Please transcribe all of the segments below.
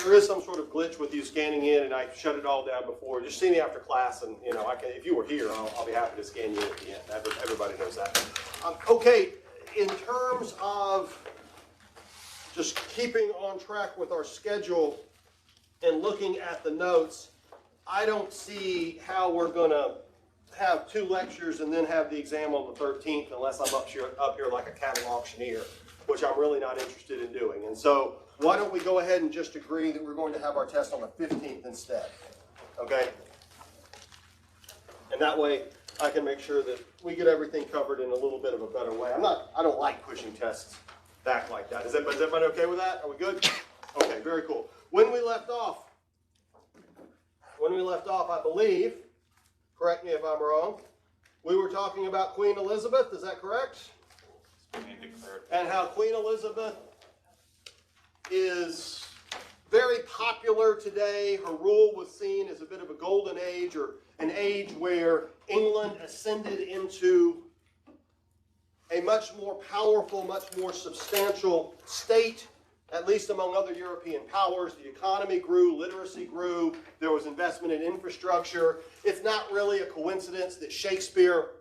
there is some sort of glitch with you scanning in, and I shut it all down before. Just see me after class, and I can. If you were here, I'll be happy to scan you in at the end. Everybody knows that. Okay, in terms of just keeping on track with our schedule and looking at the notes, I don't see how we're going to have 2 lectures and then have the exam on the 13th unless I'm up here like a cattle auctioneer, which I'm really not interested in doing. And so why don't we go ahead and just agree that we're going to have our test on the 15th instead, okay? And that way I can make sure that we get everything covered in a little bit of a better way. I don't like pushing tests back like that. Is everybody okay with that? Are we good? Okay, very cool. When we left off, I believe, correct me if I'm wrong, we were talking about Queen Elizabeth, is that correct? And how Queen Elizabeth is very popular today. Her rule was seen as a bit of a golden age, or an age where England ascended into a much more powerful, much more substantial state, at least among other European powers. The economy grew, literacy grew, there was investment in infrastructure. It's not really a coincidence that Shakespeare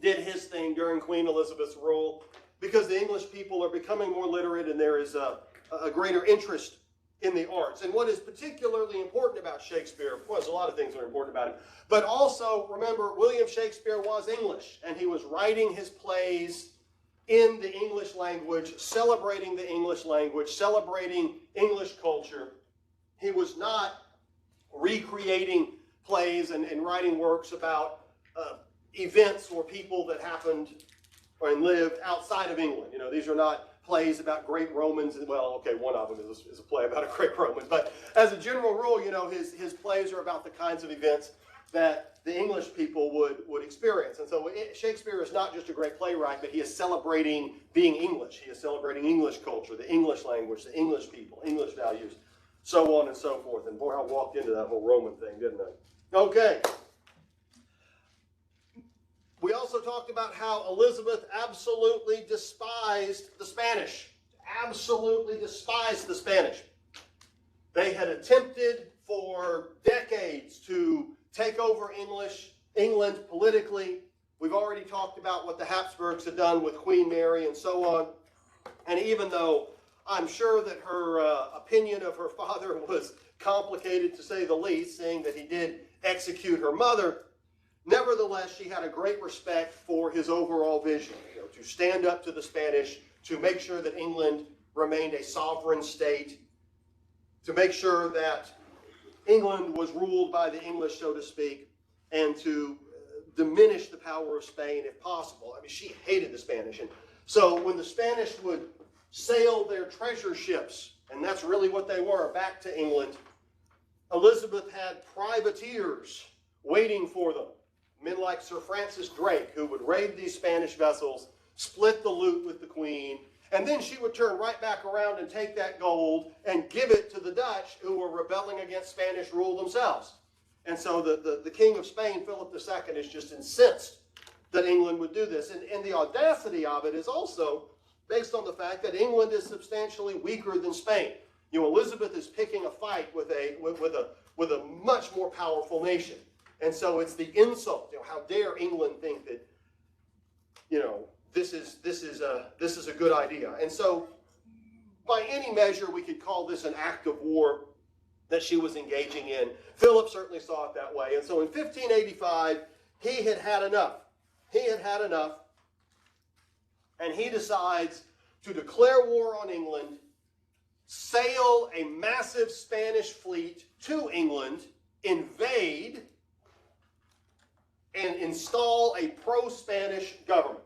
did his thing during Queen Elizabeth's rule, because the English people are becoming more literate and there is a greater interest in the arts. And what is particularly important about Shakespeare, well, there's a lot of things that are important about him, but also remember, William Shakespeare was English, and he was writing his plays in the English language, celebrating the English language, celebrating English culture. He was not recreating plays and writing works about events or people that happened and lived outside of England. These are not plays about great Romans. Well, okay, one of them is a play about a great Roman, but as a general rule, his plays are about the kinds of events that the English people would experience. And so Shakespeare is not just a great playwright, but he is celebrating being English. He is celebrating English culture, the English language, the English people, English values, so on and so forth. And boy, I walked into that whole Roman thing, didn't I? Okay. We also talked about how Elizabeth absolutely despised the Spanish. Absolutely despised the Spanish. They had attempted for decades to take over England politically. We've already talked about what the Habsburgs had done with Queen Mary and so on. And even though I'm sure that her opinion of her father was complicated, to say the least, saying that he did execute her mother, nevertheless, she had a great respect for his overall vision, to stand up to the Spanish, to make sure that England remained a sovereign state, to make sure that England was ruled by the English, so to speak, and to diminish the power of Spain if possible. I mean, she hated the Spanish. And so when the Spanish would sail their treasure ships, and that's really what they were, back to England, Elizabeth had privateers waiting for them. Men like Sir Francis Drake, who would raid these Spanish vessels, split the loot with the Queen, and then she would turn right back around and take that gold and give it to the Dutch, who were rebelling against Spanish rule themselves. And so the King of Spain, Philip II, is just incensed that England would do this. And the audacity of it is also based on the fact that England is substantially weaker than Spain. Elizabeth is picking a fight with a much more powerful nation. And so it's the insult. How dare England think that, this is a good idea. And so, by any measure, we could call this an act of war that she was engaging in. Philip certainly saw it that way. And so in 1585, he had had enough. He had had enough. And he decides to declare war on England, sail a massive Spanish fleet to England, invade, and install a pro-Spanish government.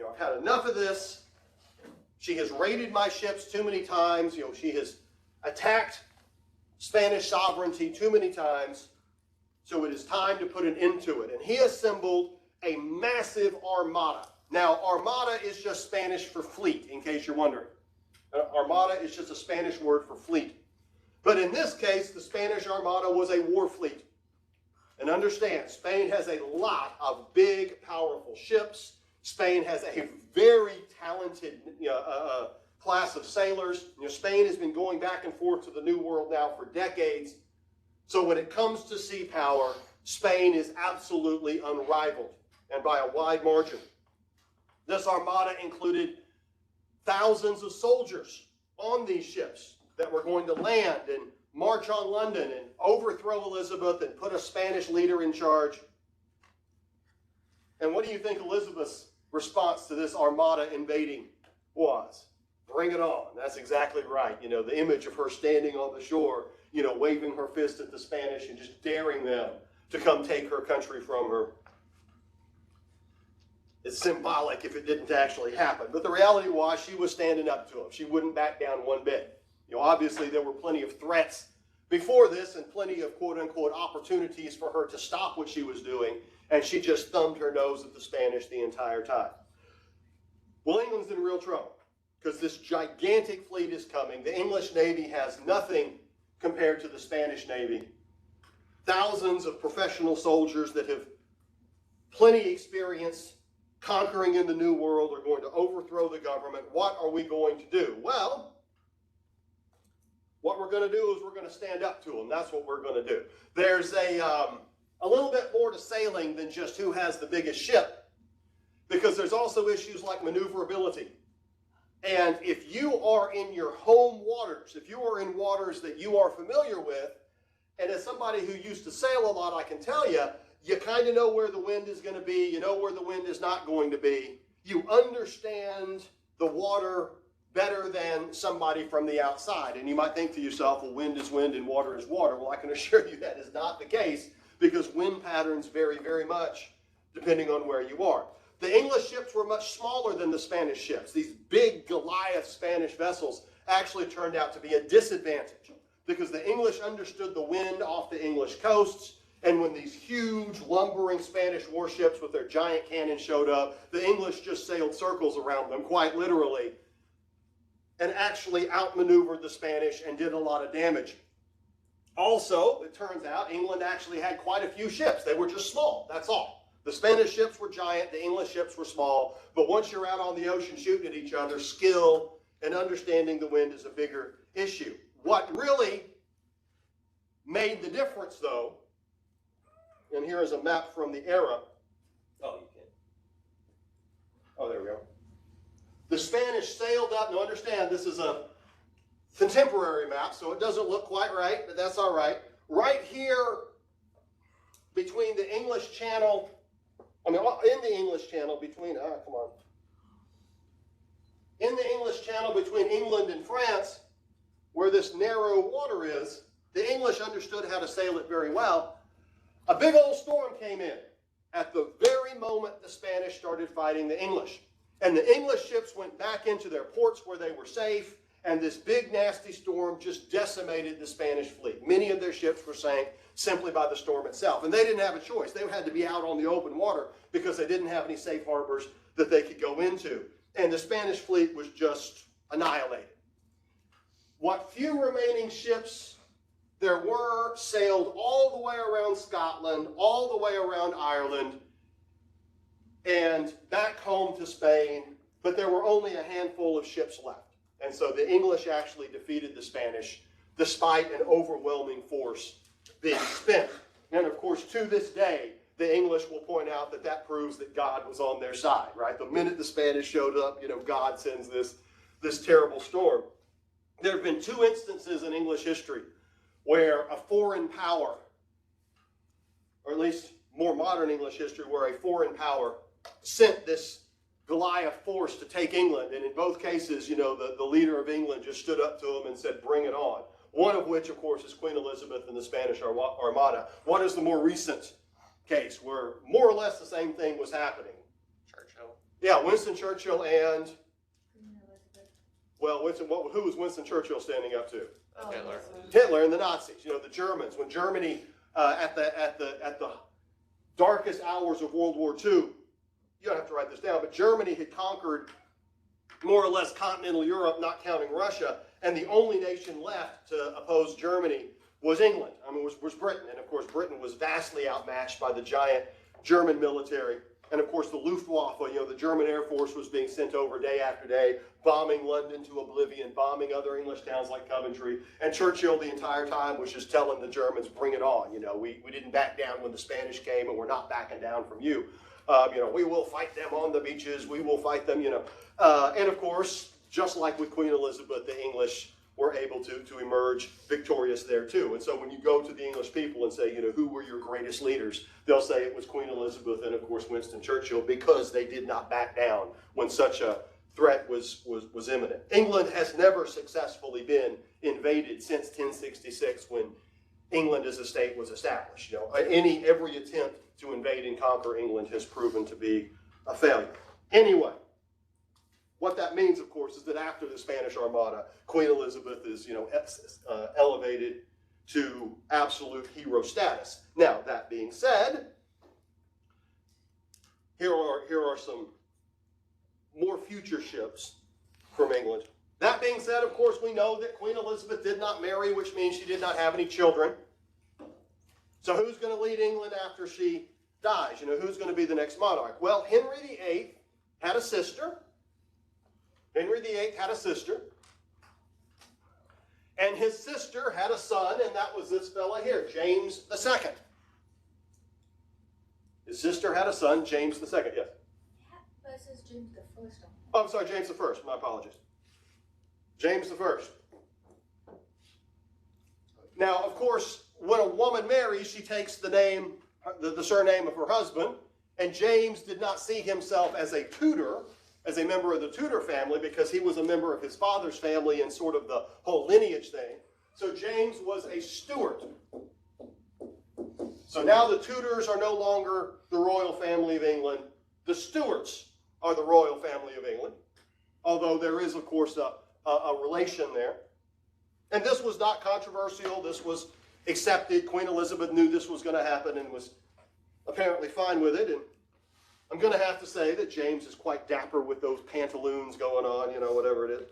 I've had enough of this. She has raided my ships too many times. She has attacked Spanish sovereignty too many times. So it is time to put an end to it. And he assembled a massive armada. Now, armada is just Spanish for fleet, in case you're wondering. Armada is just a Spanish word for fleet. But in this case, the Spanish armada was a war fleet. And understand, Spain has a lot of big, powerful ships. Spain has a very talented class of sailors. Spain has been going back and forth to the New World now for decades. So when it comes to sea power, Spain is absolutely unrivaled, and by a wide margin. This armada included thousands of soldiers on these ships that were going to land and march on London and overthrow Elizabeth and put a Spanish leader in charge. And what do you think Elizabeth's response to this armada invading was? Bring it on. That's exactly right. The image of her standing on the shore, waving her fist at the Spanish and just daring them to come take her country from her. It's symbolic if it didn't actually happen. But the reality was she was standing up to them. She wouldn't back down one bit. Obviously there were plenty of threats before this and plenty of quote-unquote opportunities for her to stop what she was doing, and she just thumbed her nose at the Spanish the entire time. Well, England's in real trouble because this gigantic fleet is coming. The English Navy has nothing compared to the Spanish Navy. Thousands of professional soldiers that have plenty experience conquering in the New World are going to overthrow the government. What are we going to do? Well, what we're going to do is we're going to stand up to them. That's what we're going to do. There's a little bit more to sailing than just who has the biggest ship, because there's also issues like maneuverability. And if you are in your home waters, if you are in waters that you are familiar with, and as somebody who used to sail a lot, I can tell you, you kind of know where the wind is going to be, you know where the wind is not going to be. You understand the water better than somebody from the outside. And you might think to yourself, well, wind is wind and water is water. Well, I can assure you that is not the case, because wind patterns vary very much depending on where you are. The English ships were much smaller than the Spanish ships. These big Goliath Spanish vessels actually turned out to be a disadvantage, because the English understood the wind off the English coasts, and when these huge lumbering Spanish warships with their giant cannons showed up, the English just sailed circles around them, quite literally, and actually outmaneuvered the Spanish and did a lot of damage. Also, it turns out England actually had quite a few ships. They were just small, that's all. The Spanish ships were giant, the English ships were small, but once you're out on the ocean shooting at each other, skill and understanding the wind is a bigger issue. What really made the difference, though, and here is a map from the era. Oh, you can't. Oh, there we go. The Spanish sailed up. Now understand, this is a contemporary map, so it doesn't look quite right, but that's all right. Right here between the English Channel, in the English Channel between, in the English Channel between England and France, where this narrow water is, the English understood how to sail it very well. A big old storm came in at the very moment the Spanish started fighting the English. And the English ships went back into their ports where they were safe, and this big nasty storm just decimated the Spanish fleet. Many of their ships were sank simply by the storm itself. And they didn't have a choice. They had to be out on the open water because they didn't have any safe harbors that they could go into. And the Spanish fleet was just annihilated. What few remaining ships there were sailed all the way around Scotland, all the way around Ireland, and back home to Spain, but there were only a handful of ships left. And so the English actually defeated the Spanish despite an overwhelming force being spent. And of course, to this day, the English will point out that that proves that God was on their side, right? The minute the Spanish showed up, God sends this terrible storm. There have been two instances in English history where a foreign power, or at least more modern English history, where a foreign power sent this Goliath force to take England. And in both cases, the leader of England just stood up to him and said, bring it on. One of which, of course, is Queen Elizabeth and the Spanish Armada. What is the more recent case where more or less the same thing was happening? Churchill. Yeah, Winston Churchill and... Well, who was Winston Churchill standing up to? Hitler. Hitler and the Nazis. The Germans. When Germany, at the darkest hours of World War II, you don't have to write this down, but Germany had conquered more or less continental Europe, not counting Russia, and the only nation left to oppose Germany was England. Was Britain. And of course, Britain was vastly outmatched by the giant German military. And of course the Luftwaffe, the German Air Force was being sent over day after day, bombing London to oblivion, bombing other English towns like Coventry. And Churchill the entire time was just telling the Germans, bring it on. We didn't back down when the Spanish came, and we're not backing down from you. We will fight them on the beaches. We will fight them, And of course, just like with Queen Elizabeth, the English were able to emerge victorious there too. And so when you go to the English people and say, who were your greatest leaders, they'll say it was Queen Elizabeth and of course Winston Churchill, because they did not back down when such a threat was imminent. England has never successfully been invaded since 1066, when England as a state was established. Every attempt to invade and conquer England has proven to be a failure. Anyway, what that means, of course, is that after the Spanish Armada, Queen Elizabeth is, elevated to absolute hero status. Now, that being said, here are some more future ships from England. That being said, of course, we know that Queen Elizabeth did not marry, which means she did not have any children. So who's going to lead England after she dies? Who's going to be the next monarch? Well, Henry VIII had a sister. Henry VIII had a sister, and his sister had a son, and that was this fella here, James II. His sister had a son, James II, yes? But it says James the First. Oh, I'm sorry, James I, my apologies. James I. Now, of course, when a woman marries, she takes the name, the surname of her husband, and James did not see himself as a Tudor, as a member of the Tudor family, because he was a member of his father's family and sort of the whole lineage thing. So James was a Stuart. So now the Tudors are no longer the royal family of England. The Stuarts are the royal family of England, although there is, of course, a relation there. And this was not controversial. This was accepted. Queen Elizabeth knew this was going to happen and was apparently fine with it. And I'm going to have to say that James is quite dapper with those pantaloons going on, whatever it is.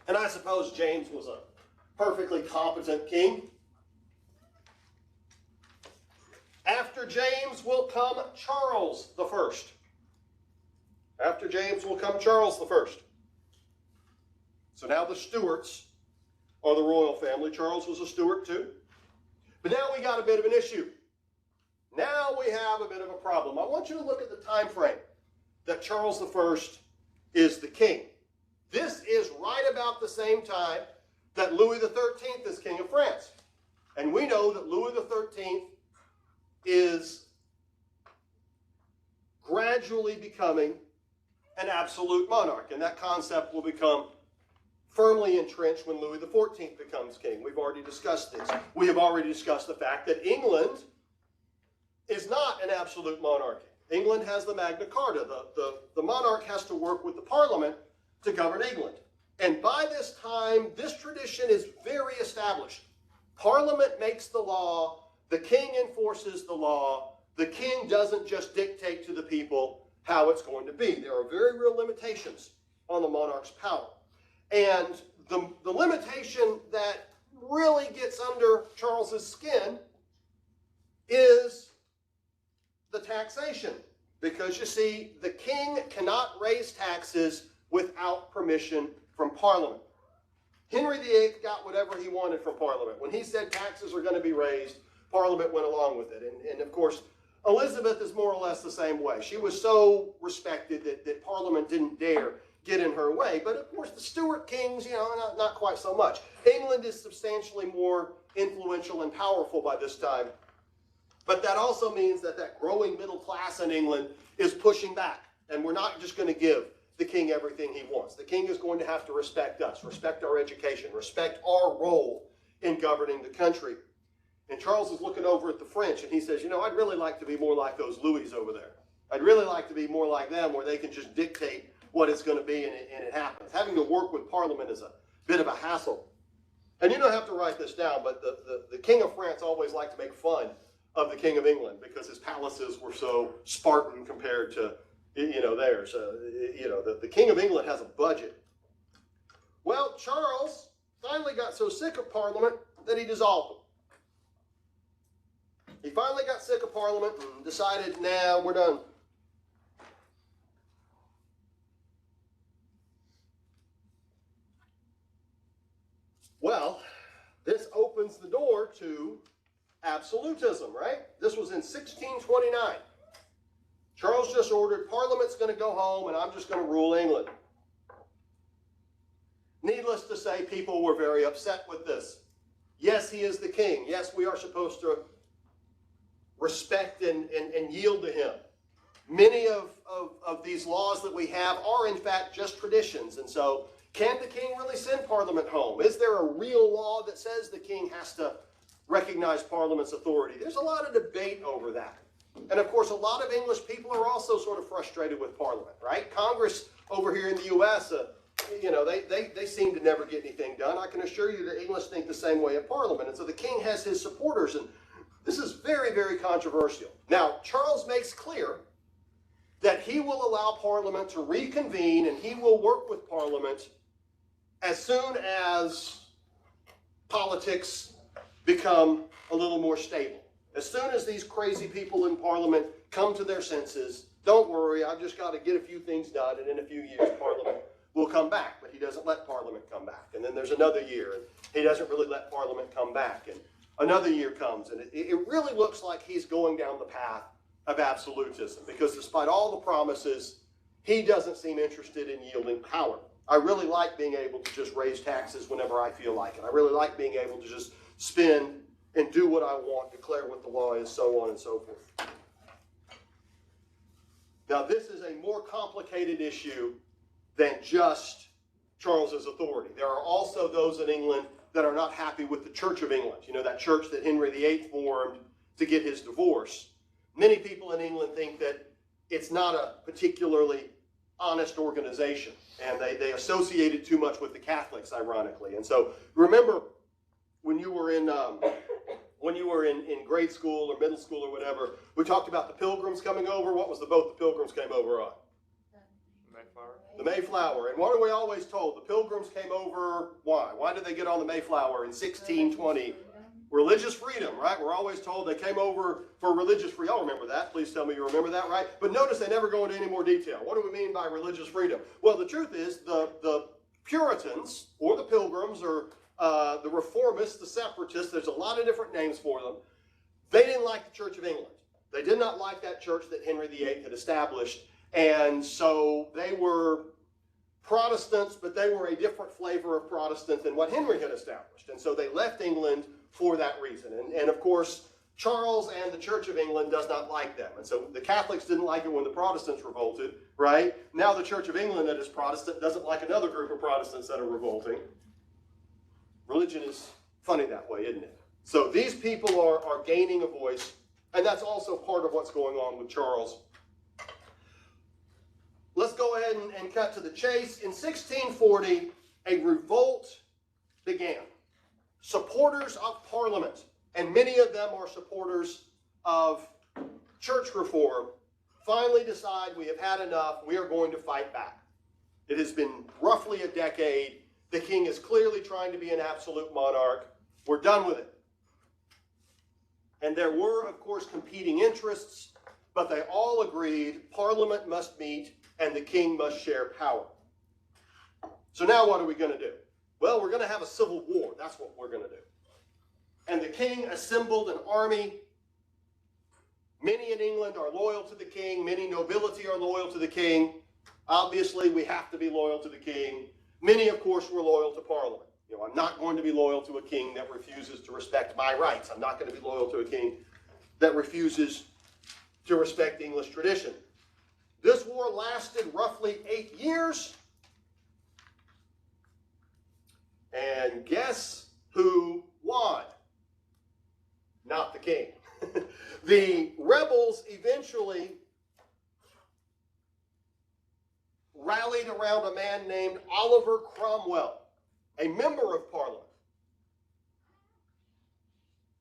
And I suppose James was a perfectly competent king. After James will come Charles I. After James will come Charles I. So now the Stuarts are the royal family. Charles was a Stuart too. But now we got a bit of an issue. Now we have a bit of a problem. I want you to look at the time frame that Charles I is the king. This is right about the same time that Louis XIII is king of France. And we know that Louis XIII is gradually becoming an absolute monarch. And that concept will become firmly entrenched when Louis XIV becomes king. We've already discussed this. We have already discussed the fact that England is not an absolute monarchy. England has the Magna Carta. The monarch has to work with the Parliament to govern England. And by this time, this tradition is very established. Parliament makes the law. The king enforces the law. The king doesn't just dictate to the people how it's going to be. There are very real limitations on the monarch's power. And the limitation that really gets under Charles's skin is the taxation. Because you see, the king cannot raise taxes without permission from Parliament. Henry VIII got whatever he wanted from Parliament. When he said taxes are going to be raised, Parliament went along with it. And of course, Elizabeth is more or less the same way. She was so respected that Parliament didn't dare get in her way. But of course, the Stuart kings, not quite so much. England is substantially more influential and powerful by this time. But that also means that growing middle class in England is pushing back. And we're not just going to give the king everything he wants. The king is going to have to respect us, respect our education, respect our role in governing the country. And Charles is looking over at the French and he says, I'd really like to be more like those Louis over there. I'd really like to be more like them, where they can just dictate what it's going to be and it happens. Having to work with Parliament is a bit of a hassle. And you don't have to write this down, but the King of France always liked to make fun of the King of England because his palaces were so Spartan compared to theirs. The King of England has a budget. Well, Charles finally got so sick of Parliament that he dissolved them. He finally got sick of Parliament and decided, nah, we're done Well, this opens the door to absolutism, right? This was in 1629. Charles just ordered, Parliament's going to go home and I'm just going to rule England. Needless to say, people were very upset with this. Yes, he is the king. Yes, we are supposed to respect and yield to him. Many of these laws that we have are in fact just traditions. And so, can the king really send Parliament home? Is there a real law that says the king has to recognize Parliament's authority? There's a lot of debate over that. And of course, a lot of English people are also sort of frustrated with Parliament, right? Congress over here in the U.S., they seem to never get anything done. I can assure you that English think the same way of Parliament. And so the king has his supporters, and this is very, very controversial. Now, Charles makes clear that he will allow Parliament to reconvene and he will work with Parliament as soon as politics become a little more stable. As soon as these crazy people in Parliament come to their senses, don't worry, I've just got to get a few things done, and in a few years Parliament will come back. But he doesn't let Parliament come back. And then there's another year, and he doesn't really let Parliament come back. And another year comes, and it really looks like he's going down the path of absolutism, because despite all the promises, he doesn't seem interested in yielding power. I really like being able to just raise taxes whenever I feel like it. I really like being able to just spend and do what I want, declare what the law is, so on and so forth. Now, this is a more complicated issue than just Charles's authority. There are also those in England that are not happy with the Church of England. You know, that church that Henry VIII formed to get his divorce. Many people in England think that it's not a particularly honest organization, and they associate it too much with the Catholics, ironically. And so, remember when you were in grade school or middle school or whatever, we talked about the Pilgrims coming over. What was the boat the Pilgrims came over on? Mayflower. The Mayflower. And what are we always told? The Pilgrims came over, why? Why did they get on the Mayflower in 1620? Religious freedom, right? We're always told they came over for religious freedom. Y'all remember that. Please tell me you remember that, right? But notice they never go into any more detail. What do we mean by religious freedom? Well, the truth is the Puritans, or the Pilgrims, or the Reformists, the Separatists, there's a lot of different names for them. They didn't like the Church of England. They did not like that church that Henry VIII had established. And so they were Protestants, but they were a different flavor of Protestant than what Henry had established. And so they left England for that reason. And of course, Charles and the Church of England does not like them. And so the Catholics didn't like it when the Protestants revolted, right? Now the Church of England that is Protestant doesn't like another group of Protestants that are revolting. Religion is funny that way, isn't it? So these people are gaining a voice, and that's also part of what's going on with Charles. Let's go ahead and cut to the chase. In 1640, a revolt began. Supporters of Parliament, and many of them are supporters of church reform, finally decide we have had enough, we are going to fight back. It has been roughly a decade. The king is clearly trying to be an absolute monarch. We're done with it. And there were, of course, competing interests, but they all agreed Parliament must meet and the king must share power. So now what are we going to do? Well, we're going to have a civil war. That's what we're going to do. And the king assembled an army. Many in England are loyal to the king. Many nobility are loyal to the king. Obviously, we have to be loyal to the king. Many, of course, were loyal to Parliament. You know, I'm not going to be loyal to a king that refuses to respect my rights. I'm not going to be loyal to a king that refuses to respect English tradition. This war lasted roughly 8 years. And guess who won? Not the king. The rebels eventually rallied around a man named Oliver Cromwell, a member of Parliament.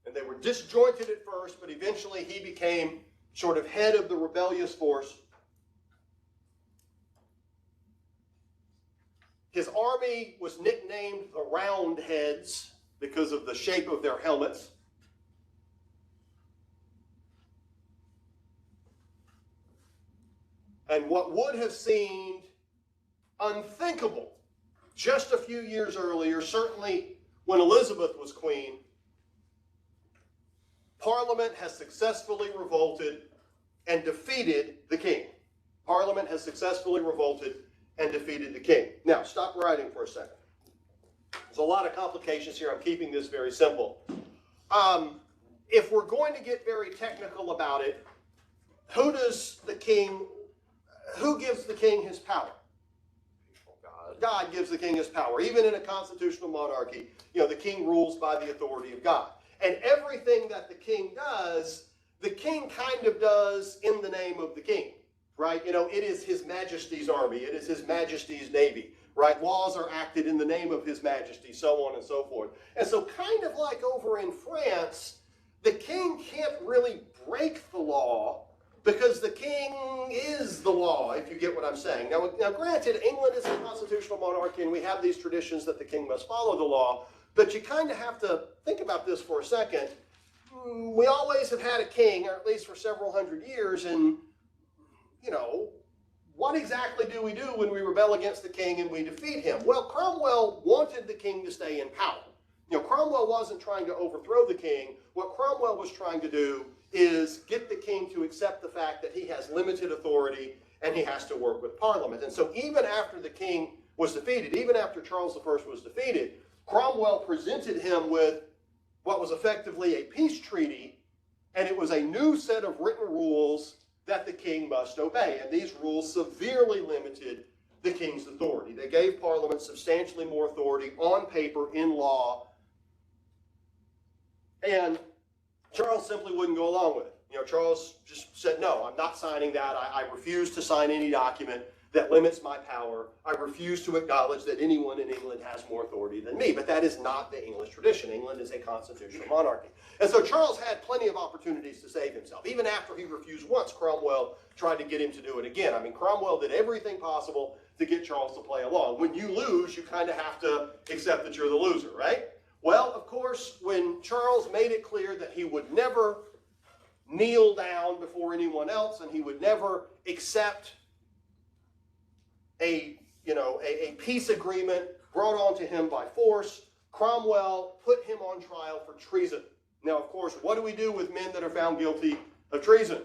And they were disjointed at first, but eventually he became sort of head of the rebellious force. His army was nicknamed the Roundheads because of the shape of their helmets. And what would have seemed unthinkable just a few years earlier, certainly when Elizabeth was queen, Parliament has successfully revolted and defeated the king. Parliament has successfully revolted and defeated the king. Now, stop writing for a second. There's a lot of complications here. I'm keeping this very simple. If we're going to get very technical about it, who gives the king his power? God gives the king his power. Even in a constitutional monarchy, the king rules by the authority of God. And everything that the king does, the king kind of does in the name of the king, right? It is His Majesty's army. It is His Majesty's navy, right? Laws are acted in the name of His Majesty, so on and so forth. And so kind of like over in France, the king can't really break the law because the king is the law, if you get what I'm saying. Now granted, England is a constitutional monarchy and we have these traditions that the king must follow the law, but you kind of have to think about this for a second. We always have had a king, or at least for several hundred years, and, what exactly do we do when we rebel against the king and we defeat him? Well, Cromwell wanted the king to stay in power. Cromwell wasn't trying to overthrow the king. What Cromwell was trying to do is get the king to accept the fact that he has limited authority and he has to work with Parliament. And so even after the king was defeated, even after Charles I was defeated, Cromwell presented him with what was effectively a peace treaty, and it was a new set of written rules that the king must obey. And these rules severely limited the king's authority. They gave Parliament substantially more authority on paper, in law, and Charles simply wouldn't go along with it. Charles just said, no, I'm not signing that. I refuse to sign any document that limits my power. I refuse to acknowledge that anyone in England has more authority than me. But that is not the English tradition. England is a constitutional monarchy. And so Charles had plenty of opportunities to save himself. Even after he refused once, Cromwell tried to get him to do it again. Cromwell did everything possible to get Charles to play along. When you lose, you kind of have to accept that you're the loser, right? Well, of course, when Charles made it clear that he would never kneel down before anyone else and he would never accept a peace agreement brought onto him by force, Cromwell put him on trial for treason. Now, of course, what do we do with men that are found guilty of treason?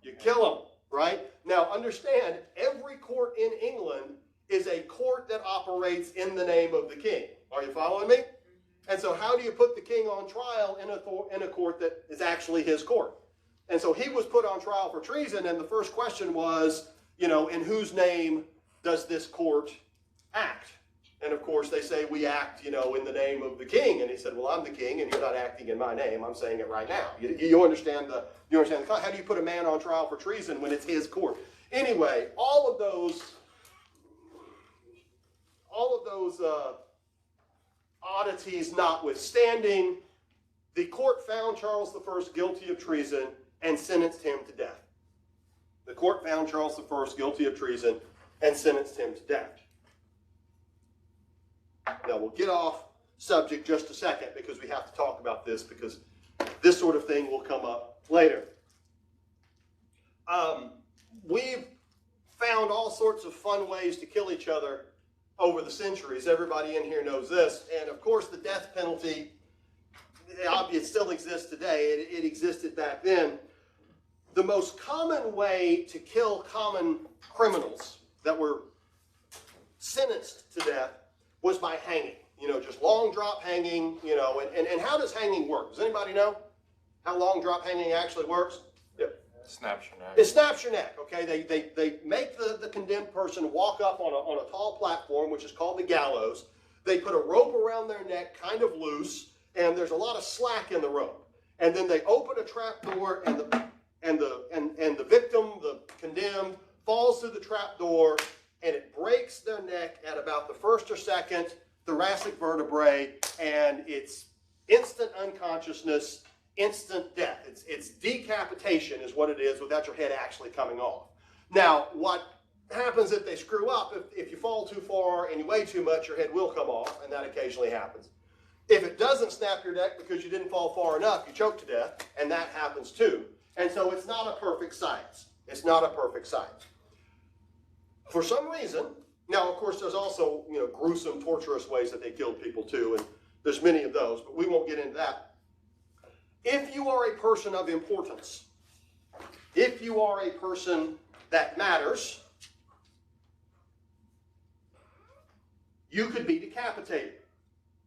You kill them, right? Now, understand, every court in England is a court that operates in the name of the king. Are you following me? And so how do you put the king on trial in a court that is actually his court? And so he was put on trial for treason, and the first question was, in whose name does this court act? And of course they say, we act, in the name of the king. And he said, well, I'm the king and you're not acting in my name. I'm saying it right now. You understand the how do you put a man on trial for treason when it's his court? Anyway, all of those oddities notwithstanding, the court found Charles I guilty of treason and sentenced him to death. The court found Charles I guilty of treason and sentenced him to death. Now, we'll get off subject just a second because we have to talk about this, because this sort of thing will come up later. We've found all sorts of fun ways to kill each other over the centuries. Everybody in here knows this. And of course, the death penalty, it still exists today. It existed back then. The most common way to kill common criminals that were sentenced to death was by hanging. Just long drop hanging, and how does hanging work? Does anybody know how long drop hanging actually works? Yep. Snaps your neck. It snaps your neck, okay? They make the condemned person walk up on a tall platform, which is called the gallows. They put a rope around their neck, kind of loose, and there's a lot of slack in the rope. And then they open a trap door, and the victim, the condemned, falls through the trap door, and it breaks their neck at about the first or second thoracic vertebrae, and it's instant unconsciousness, instant death. It's decapitation is what it is, without your head actually coming off. Now, what happens if they screw up? If you fall too far and you weigh too much, your head will come off, and that occasionally happens. If it doesn't snap your neck because you didn't fall far enough, you choke to death, and that happens too. And so it's not a perfect science. It's not a perfect science. For some reason, now of course there's also gruesome, torturous ways that they killed people too, and There's many of those, but we won't get into that. If you are a person of importance, if you are a person that matters, you could be decapitated.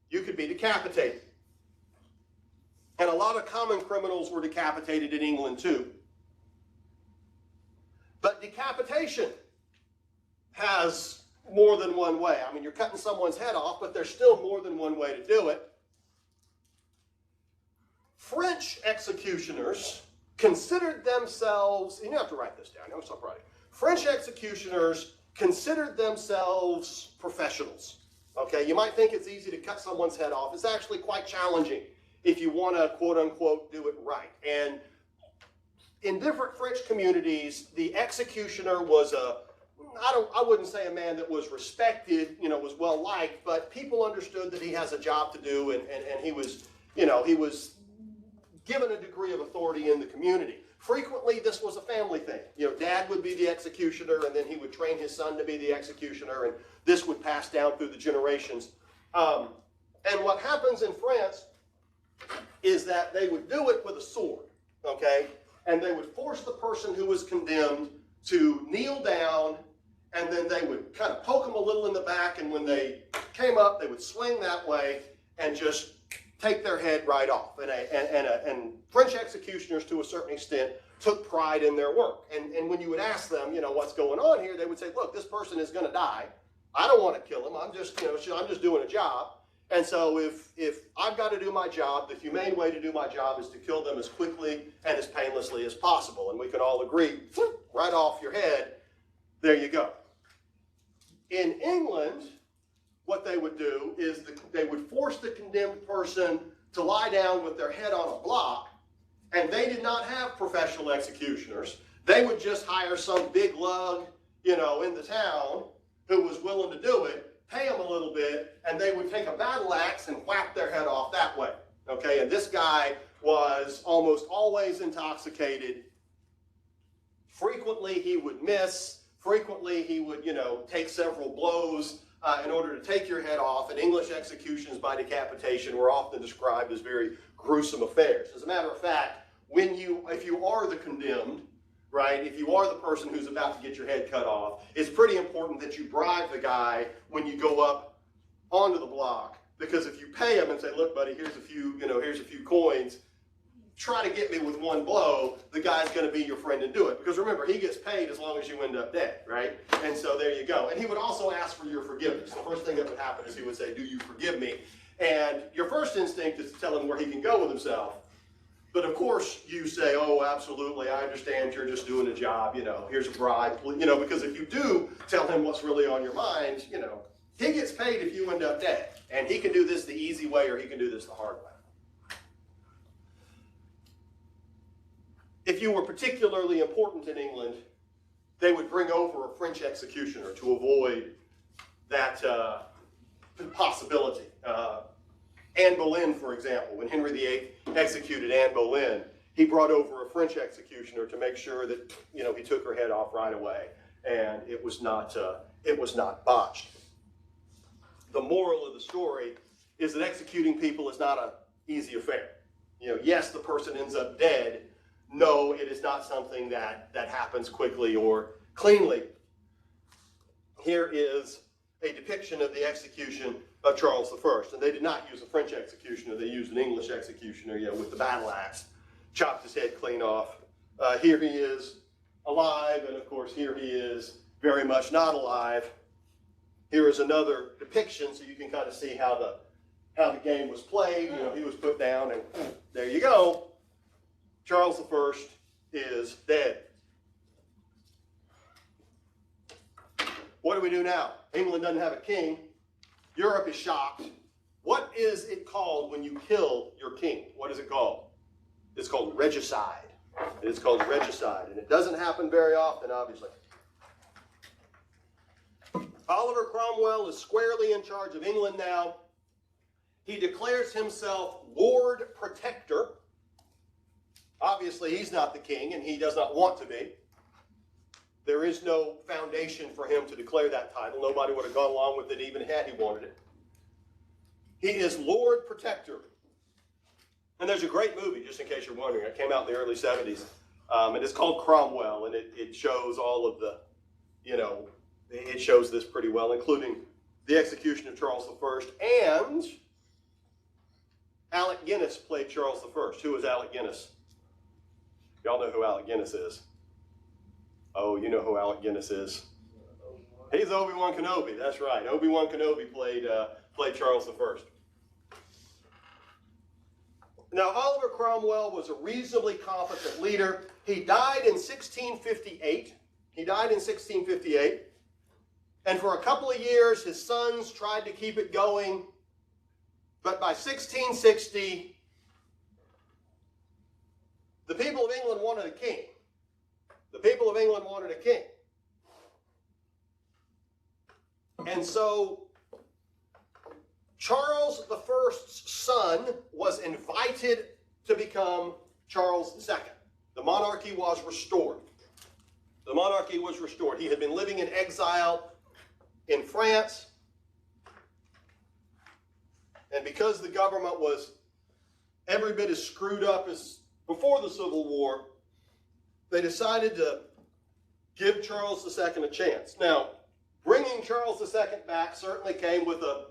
You could be decapitated. And a lot of common criminals were decapitated in England too. But decapitation has more than one way. I mean, you're cutting someone's head off, but there's still more than one way to do it. French executioners considered themselves, and you have to write this down, I'm going to stop writing. French executioners considered themselves professionals. Okay, you might think it's easy to cut someone's head off. It's actually quite challenging if you want to, quote unquote, do it right. And in different French communities, the executioner was I wouldn't say a man that was respected, was well liked, but people understood that he has a job to do, and he was, he was given a degree of authority in the community. Frequently, this was a family thing. Dad would be the executioner, and then he would train his son to be the executioner, and this would pass down through the generations. And what happens in France is that they would do it with a sword, okay? And they would force the person who was condemned to kneel down, and then they would kind of poke them a little in the back, and when they came up, they would swing that way and just take their head right off. And French executioners, to a certain extent, took pride in their work. And when you would ask them, what's going on here, they would say, look, this person is going to die. I don't want to kill him. I'm just, I'm just doing a job. And so if I've got to do my job, the humane way to do my job is to kill them as quickly and as painlessly as possible. And we can all agree, right off your head, there you go. In England, what they would do is they would force the condemned person to lie down with their head on a block, and they did not have professional executioners. They would just hire some big lug, in the town who was willing to do it, pay them a little bit, and they would take a battle axe and whack their head off that way. Okay, and this guy was almost always intoxicated. Frequently he would miss. Frequently he would, take several blows in order to take your head off. And English executions by decapitation were often described as very gruesome affairs. As a matter of fact, if you are the condemned, right, if you are the person who's about to get your head cut off, it's pretty important that you bribe the guy when you go up onto the block. Because if you pay him and say, look, buddy, here's a few coins, try to get me with one blow, the guy's going to be your friend and do it. Because remember, he gets paid as long as you end up dead, right? And so there you go. And he would also ask for your forgiveness. The first thing that would happen is he would say, do you forgive me? And your first instinct is to tell him where he can go with himself. But of course, you say, oh, absolutely, I understand you're just doing a job, here's a bribe, because if you do tell him what's really on your mind, he gets paid if you end up dead. And he can do this the easy way or he can do this the hard way. If you were particularly important in England, they would bring over a French executioner to avoid that possibility. Anne Boleyn, for example, when Henry VIII executed Anne Boleyn, he brought over a French executioner to make sure that he took her head off right away, and it was not botched. The moral of the story is that executing people is not an easy affair. Yes, the person ends up dead. No, it is not something that happens quickly or cleanly. Here is a depiction of the execution of Charles I. And they did not use a French executioner. They used an English executioner, with the battle axe. Chopped his head clean off. Here he is alive, and of course here he is very much not alive. Here is another depiction so you can kind of see how the game was played. He was put down, and there you go. Charles I is dead. What do we do now? England doesn't have a king. Europe is shocked. What is it called when you kill your king? What is it called? It's called regicide. It's called regicide, and it doesn't happen very often, obviously. Oliver Cromwell is squarely in charge of England now. He declares himself Lord Protector. Obviously, he's not the king, and he does not want to be. There is no foundation for him to declare that title. Nobody would have gone along with it even had he wanted it. He is Lord Protector. And there's a great movie, just in case you're wondering. It came out in the early 70s. And it's called Cromwell, and it shows all of the, it shows this pretty well, including the execution of Charles I. And Alec Guinness played Charles I. Who was Alec Guinness? Y'all know who Alec Guinness is. Oh, you know who Alec Guinness is. He's Obi-Wan Kenobi, that's right. Obi-Wan Kenobi played Charles I. Now, Oliver Cromwell was a reasonably competent leader. He died in 1658. And for a couple of years, his sons tried to keep it going. But by 1660, the people of England wanted a king. The people of England wanted a king. And so Charles I's son was invited to become Charles II. The monarchy was restored. The monarchy was restored. He had been living in exile in France. And because the government was every bit as screwed up as before the Civil War, they decided to give Charles II a chance. Now, bringing Charles II back certainly came with a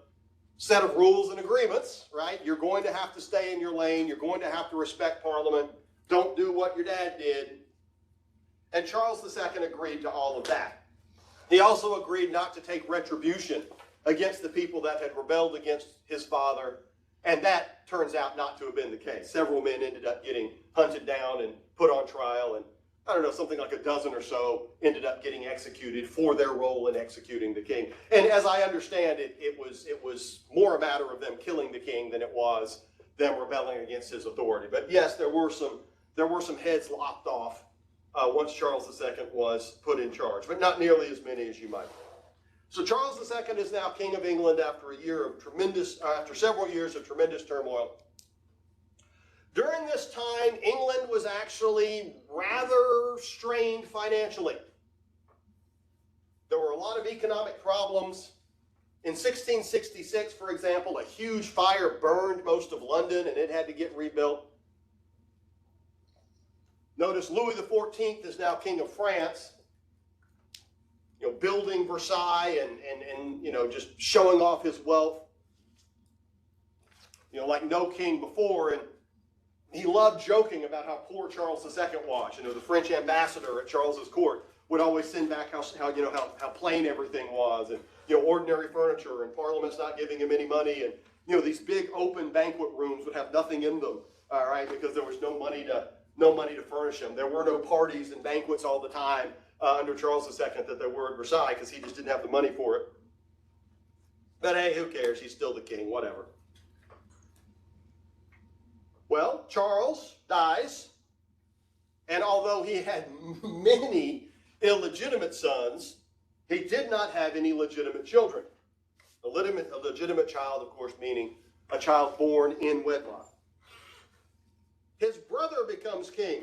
set of rules and agreements, right? You're going to have to stay in your lane. You're going to have to respect Parliament. Don't do what your dad did. And Charles II agreed to all of that. He also agreed not to take retribution against the people that had rebelled against his father, and that turns out not to have been the case. Several men ended up getting hunted down and put on trial, and I don't know, something like a dozen or so ended up getting executed for their role in executing the king. And as I understand it, it was more a matter of them killing the king than it was them rebelling against his authority. But yes, there were some heads lopped off once Charles II was put in charge, but not nearly as many as you might think. So Charles II is now King of England after after several years of tremendous turmoil. During this time, England was actually rather strained financially. There were a lot of economic problems. In 1666, for example, a huge fire burned most of London and it had to get rebuilt. Notice Louis XIV is now King of France, building Versailles and just showing off his wealth, like no king before. And he loved joking about how poor Charles II was. The French ambassador at Charles's court would always send back how plain everything was, and ordinary furniture, and Parliament's not giving him any money, and these big open banquet rooms would have nothing in them, all right, because there was no money to furnish them. There were no parties and banquets all the time under Charles II that there were at Versailles, because he just didn't have the money for it. But hey, who cares? He's still the king, whatever. Well, Charles dies, and although he had many illegitimate sons, he did not have any legitimate children. A legitimate child, of course, meaning a child born in wedlock. His brother becomes king,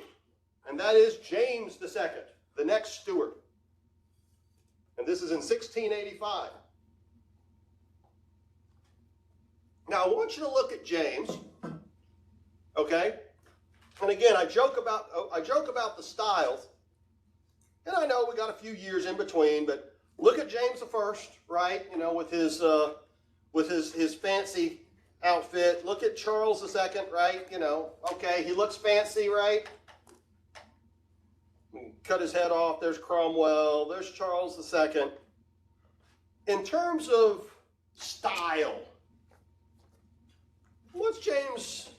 and that is James II, the next Stuart. And this is in 1685. Now, I want you to look at James. Okay, and again, I joke about the styles, and I know we got a few years in between, but look at James I, right? With his fancy outfit. Look at Charles II, right? Okay, he looks fancy, right? Cut his head off. There's Cromwell. There's Charles II. In terms of style, what's James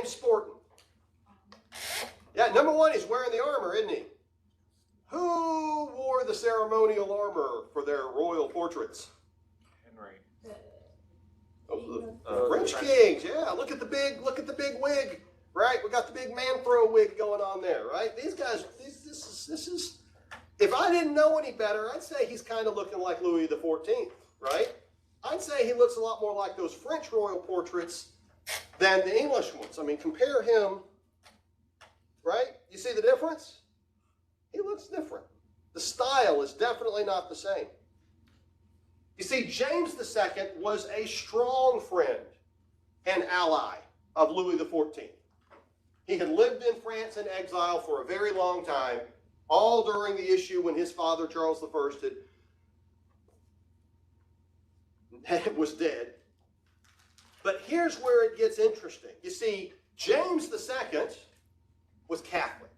sporting? Yeah, number one, he's wearing the armor, isn't he? Who wore the ceremonial armor for their royal portraits? Henry. The French kings. Yeah, look at the big wig, right? We got the big man-fro wig going on there, right? These guys, this is. If I didn't know any better, I'd say he's kind of looking like Louis XIV, right? I'd say he looks a lot more like those French royal portraits than the English ones. I mean, compare him, right? You see the difference? He looks different. The style is definitely not the same. You see, James II was a strong friend and ally of Louis XIV. He had lived in France in exile for a very long time, all during the issue when his father, Charles I, was dead. But here's where it gets interesting. You see, James II was Catholic.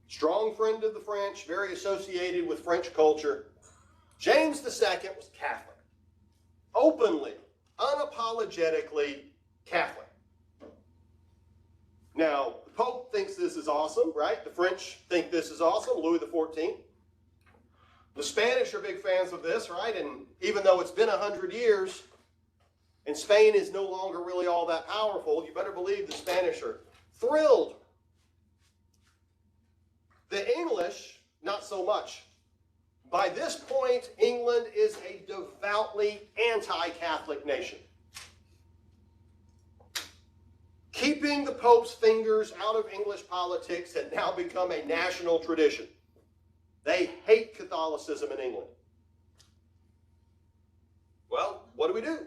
Strong friend of the French, very associated with French culture. James II was Catholic. Openly, unapologetically Catholic. Now, the Pope thinks this is awesome, right? The French think this is awesome, Louis XIV. The Spanish are big fans of this, right? And even though it's been 100 years, and Spain is no longer really all that powerful, you better believe the Spanish are thrilled. The English, not so much. By this point, England is a devoutly anti-Catholic nation. Keeping the Pope's fingers out of English politics had now become a national tradition. They hate Catholicism in England. Well, what do?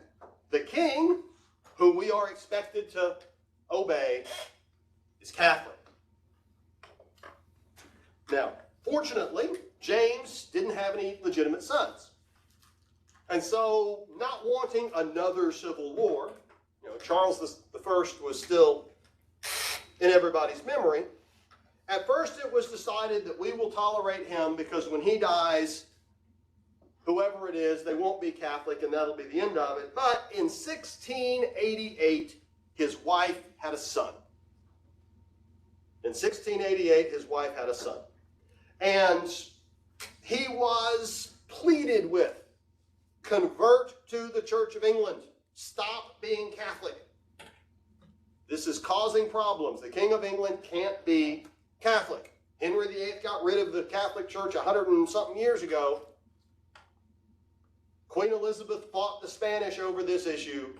The king, who we are expected to obey, is Catholic. Now, fortunately, James didn't have any legitimate sons. And so, not wanting another civil war, Charles I was still in everybody's memory. At first, it was decided that we will tolerate him because when he dies, whoever it is, they won't be Catholic, and that'll be the end of it. But in 1688, his wife had a son. In 1688, his wife had a son. And he was pleaded with, convert to the Church of England. Stop being Catholic. This is causing problems. The King of England can't be Catholic. Henry VIII got rid of the Catholic Church 100 and something years ago. Queen Elizabeth fought the Spanish over this issue.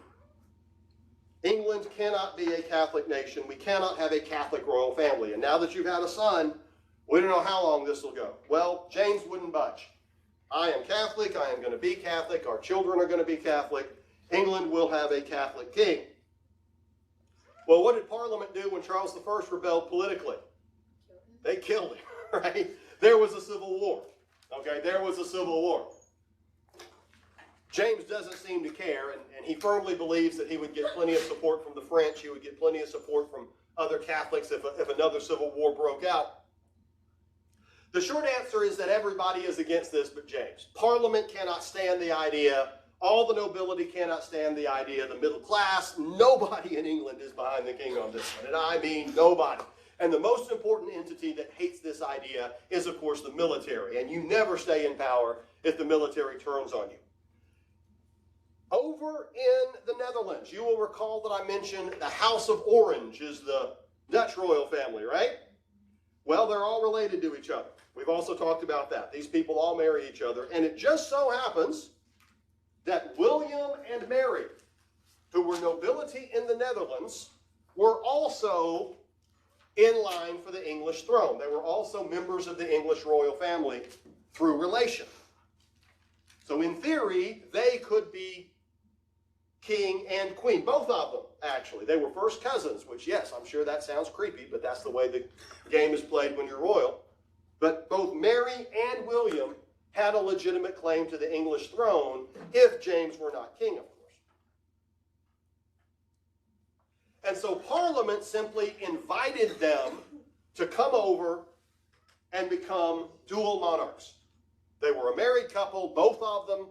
England cannot be a Catholic nation. We cannot have a Catholic royal family. And now that you've had a son, we don't know how long this will go. Well, James wouldn't budge. I am Catholic. I am going to be Catholic. Our children are going to be Catholic. England will have a Catholic king. Well, what did Parliament do when Charles I rebelled politically? They killed him, right? There was a civil war. Okay, there was a civil war. James doesn't seem to care, and he firmly believes that he would get plenty of support from the French. He would get plenty of support from other Catholics if another civil war broke out. The short answer is that everybody is against this but James. Parliament cannot stand the idea. All the nobility cannot stand the idea. The middle class, nobody in England is behind the king on this one. And I mean nobody. And the most important entity that hates this idea is, of course, the military. And you never stay in power if the military turns on you. Over in the Netherlands, you will recall that I mentioned the House of Orange is the Dutch royal family, right? Well, they're all related to each other. We've also talked about that. These people all marry each other. And it just so happens that William and Mary, who were nobility in the Netherlands, were also in line for the English throne. They were also members of the English royal family through relation. So in theory, they could be king and queen, both of them, actually. They were first cousins, which, yes, I'm sure that sounds creepy, but that's the way the game is played when you're royal. But both Mary and William had a legitimate claim to the English throne if James were not king, of course. And so Parliament simply invited them to come over and become dual monarchs. They were a married couple, both of them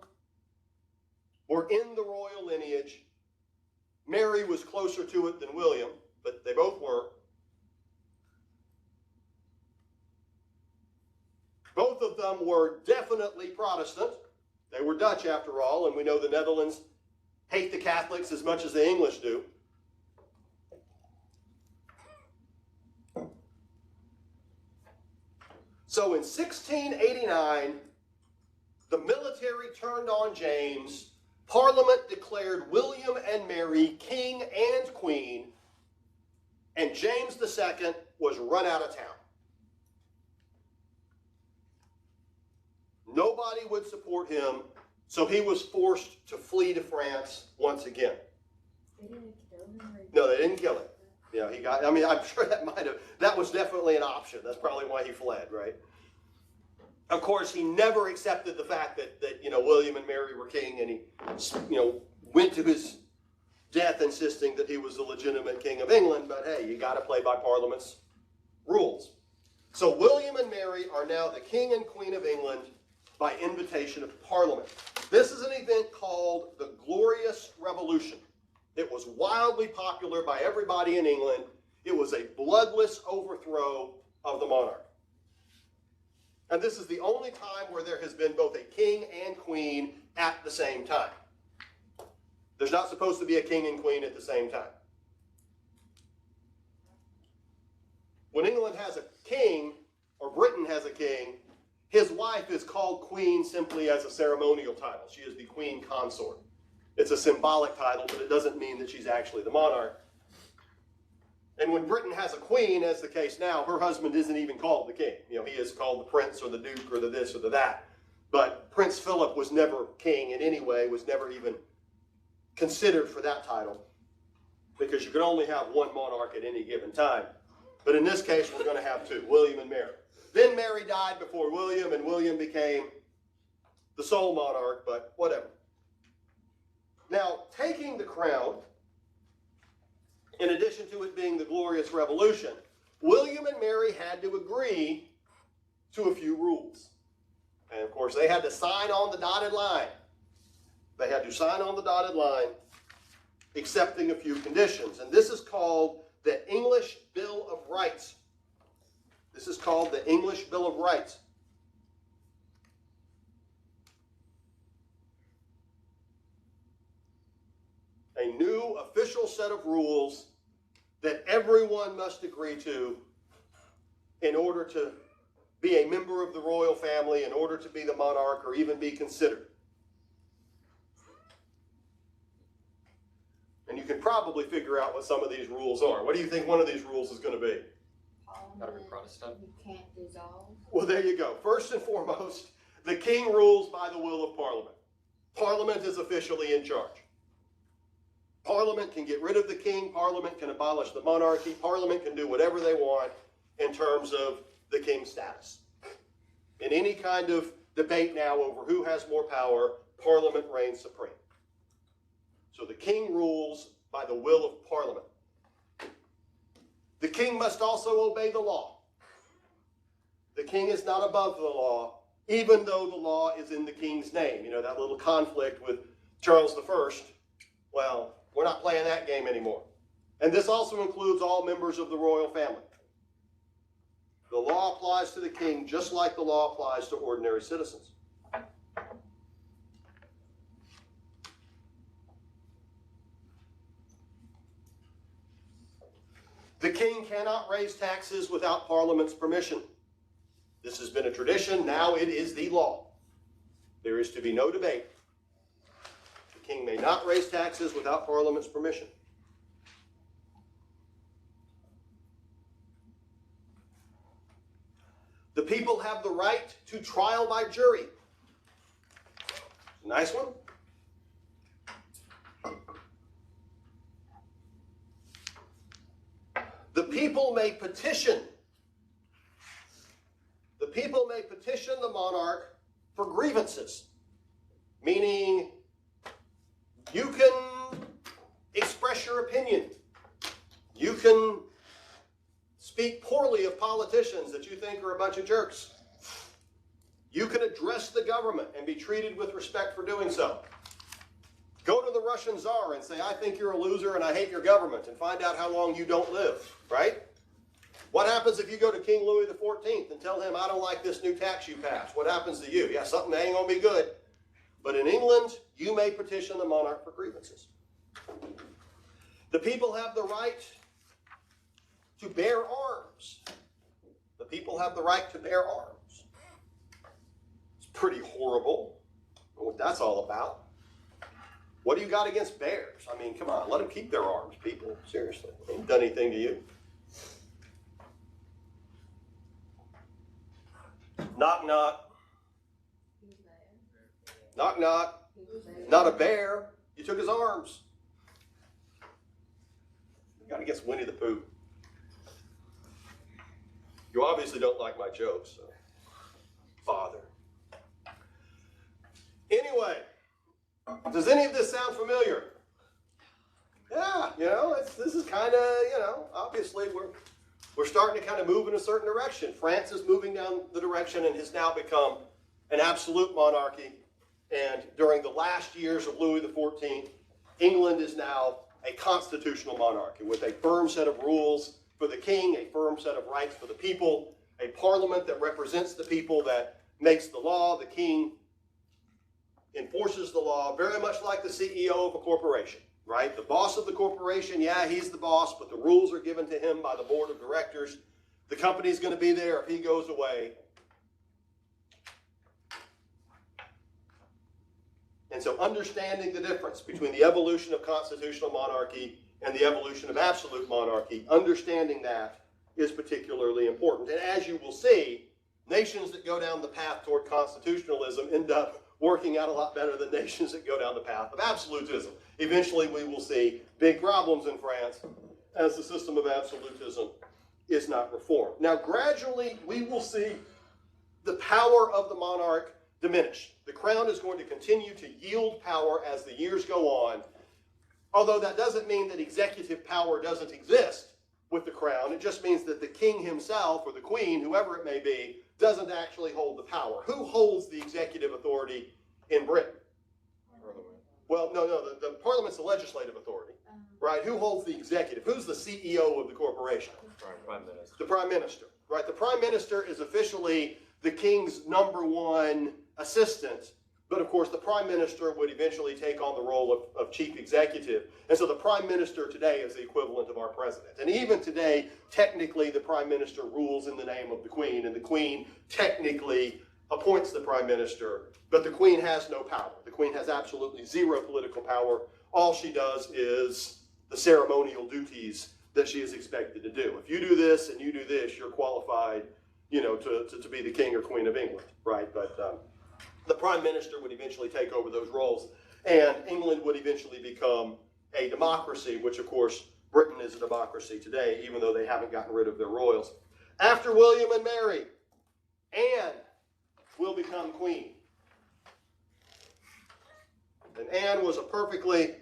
were in the royal lineage. Mary was closer to it than William, but they both were. Both of them were definitely Protestant. They were Dutch after all, and we know the Netherlands hate the Catholics as much as the English do. So in 1689, the military turned on James. Parliament declared William and Mary king and queen, and James II was run out of town. Nobody would support him, So he was forced to flee to France once again. They didn't kill him. No, they didn't kill him. Yeah, he got, I mean, I'm sure that was definitely an option. That's probably why he fled, right? Of course, he never accepted the fact that William and Mary were king, and he, went to his death insisting that he was the legitimate king of England, but hey, you got to play by Parliament's rules. So William and Mary are now the king and queen of England by invitation of Parliament. This is an event called the Glorious Revolution. It was wildly popular by everybody in England. It was a bloodless overthrow of the monarch. And this is the only time where there has been both a king and queen at the same time. There's not supposed to be a king and queen at the same time. When England has a king, or Britain has a king, his wife is called queen simply as a ceremonial title. She is the queen consort. It's a symbolic title, but it doesn't mean that she's actually the monarch. And when Britain has a queen, as the case now, her husband isn't even called the king. He is called the prince or the duke or the this or the that. But Prince Philip was never king in any way, was never even considered for that title, because you can only have one monarch at any given time. But in this case, we're going to have two, William and Mary. Then Mary died before William, and William became the sole monarch, but whatever. Now, taking the crown, in addition to it being the Glorious Revolution, William and Mary had to agree to a few rules. And of course, they had to sign on the dotted line. They had to sign on the dotted line, accepting a few conditions. And this is called the English Bill of Rights. This is called the English Bill of Rights. A new official set of rules that everyone must agree to in order to be a member of the royal family, in order to be the monarch, or even be considered. And you can probably figure out what some of these rules are. What do you think one of these rules is going to be? Gotta be Protestant. You can't dissolve. Well, there you go. First and foremost, the king rules by the will of Parliament. Parliament is officially in charge. Parliament can get rid of the king. Parliament can abolish the monarchy. Parliament can do whatever they want in terms of the king's status. In any kind of debate now over who has more power, Parliament reigns supreme. So the king rules by the will of Parliament. The king must also obey the law. The king is not above the law, even though the law is in the king's name. That little conflict with Charles I. Well, we're not playing that game anymore. And this also includes all members of the royal family. The law applies to the king just like the law applies to ordinary citizens. The king cannot raise taxes without Parliament's permission. This has been a tradition. Now it is the law. There is to be no debate. The king may not raise taxes without Parliament's permission. The people have the right to trial by jury. Nice one. The people may petition. The people may petition the monarch for grievances, meaning you can express your opinion. You can speak poorly of politicians that you think are a bunch of jerks. You can address the government and be treated with respect for doing so. Go to the Russian Tsar and say, I think you're a loser and I hate your government, and find out how long you don't live, right? What happens if you go to King Louis XIV and tell him, I don't like this new tax you passed? What happens to you? Yeah, something ain't going to be good. But in England, you may petition the monarch for grievances. The people have the right to bear arms. The people have the right to bear arms. It's pretty horrible. I don't know what that's all about. What do you got against bears? I mean, come on, let them keep their arms, people. Seriously. They ain't done anything to you. Knock, knock. Who's there? Knock, knock. Not a bear. You took his arms. Got to get Winnie the Pooh. You obviously don't like my jokes, so. Father. Anyway, does any of this sound familiar? Yeah, this is kind of, obviously we're starting to kind of move in a certain direction. France is moving down the direction and has now become an absolute monarchy. And during the last years of Louis XIV, England is now a constitutional monarchy with a firm set of rules for the king, a firm set of rights for the people, a parliament that represents the people, that makes the law. The king enforces the law, very much like the CEO of a corporation, right? The boss of the corporation, yeah, he's the boss, but the rules are given to him by the board of directors. The company's going to be there if he goes away. And so understanding the difference between the evolution of constitutional monarchy and the evolution of absolute monarchy, understanding that is particularly important. And as you will see, nations that go down the path toward constitutionalism end up working out a lot better than nations that go down the path of absolutism. Eventually we will see big problems in France as the system of absolutism is not reformed. Now gradually we will see the power of the monarch diminish. The crown is going to continue to yield power as the years go on, although that doesn't mean that executive power doesn't exist with the crown. It just means that the king himself, or the queen, whoever it may be, doesn't actually hold the power. Who holds the executive authority in Britain? Well, no, the parliament's the legislative authority, right? Who holds the executive? Who's the CEO of the corporation? Prime Minister. The prime minister, right? The prime minister is officially the king's #1 assistant, but of course the prime minister would eventually take on the role of chief executive. And so the prime minister today is the equivalent of our president. And even today, technically the prime minister rules in the name of the queen, and the queen technically appoints the prime minister, but the queen has no power. The queen has absolutely zero political power. All she does is the ceremonial duties that she is expected to do. If you do this and you do this, you're qualified, to be the king or queen of England, right? But the prime minister would eventually take over those roles, and England would eventually become a democracy, which of course Britain is a democracy today, even though they haven't gotten rid of their royals. After William and Mary, Anne will become queen. And Anne was a perfectly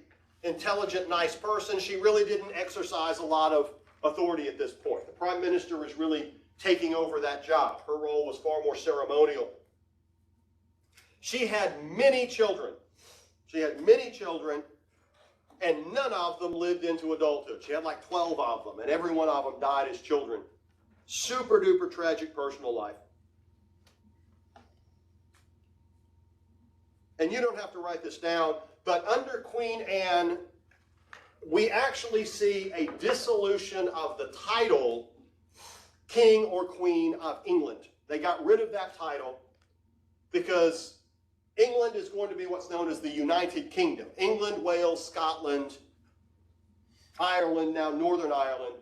intelligent, nice person. She really didn't exercise a lot of authority at this point. The prime minister was really taking over that job. Her role was far more ceremonial. She had many children. And none of them lived into adulthood. She had like 12 of them, and every one of them died as children. Super duper tragic personal life. And you don't have to write this down, but under Queen Anne, we actually see a dissolution of the title King or Queen of England. They got rid of that title because England is going to be what's known as the United Kingdom. England, Wales, Scotland, Ireland, now Northern Ireland.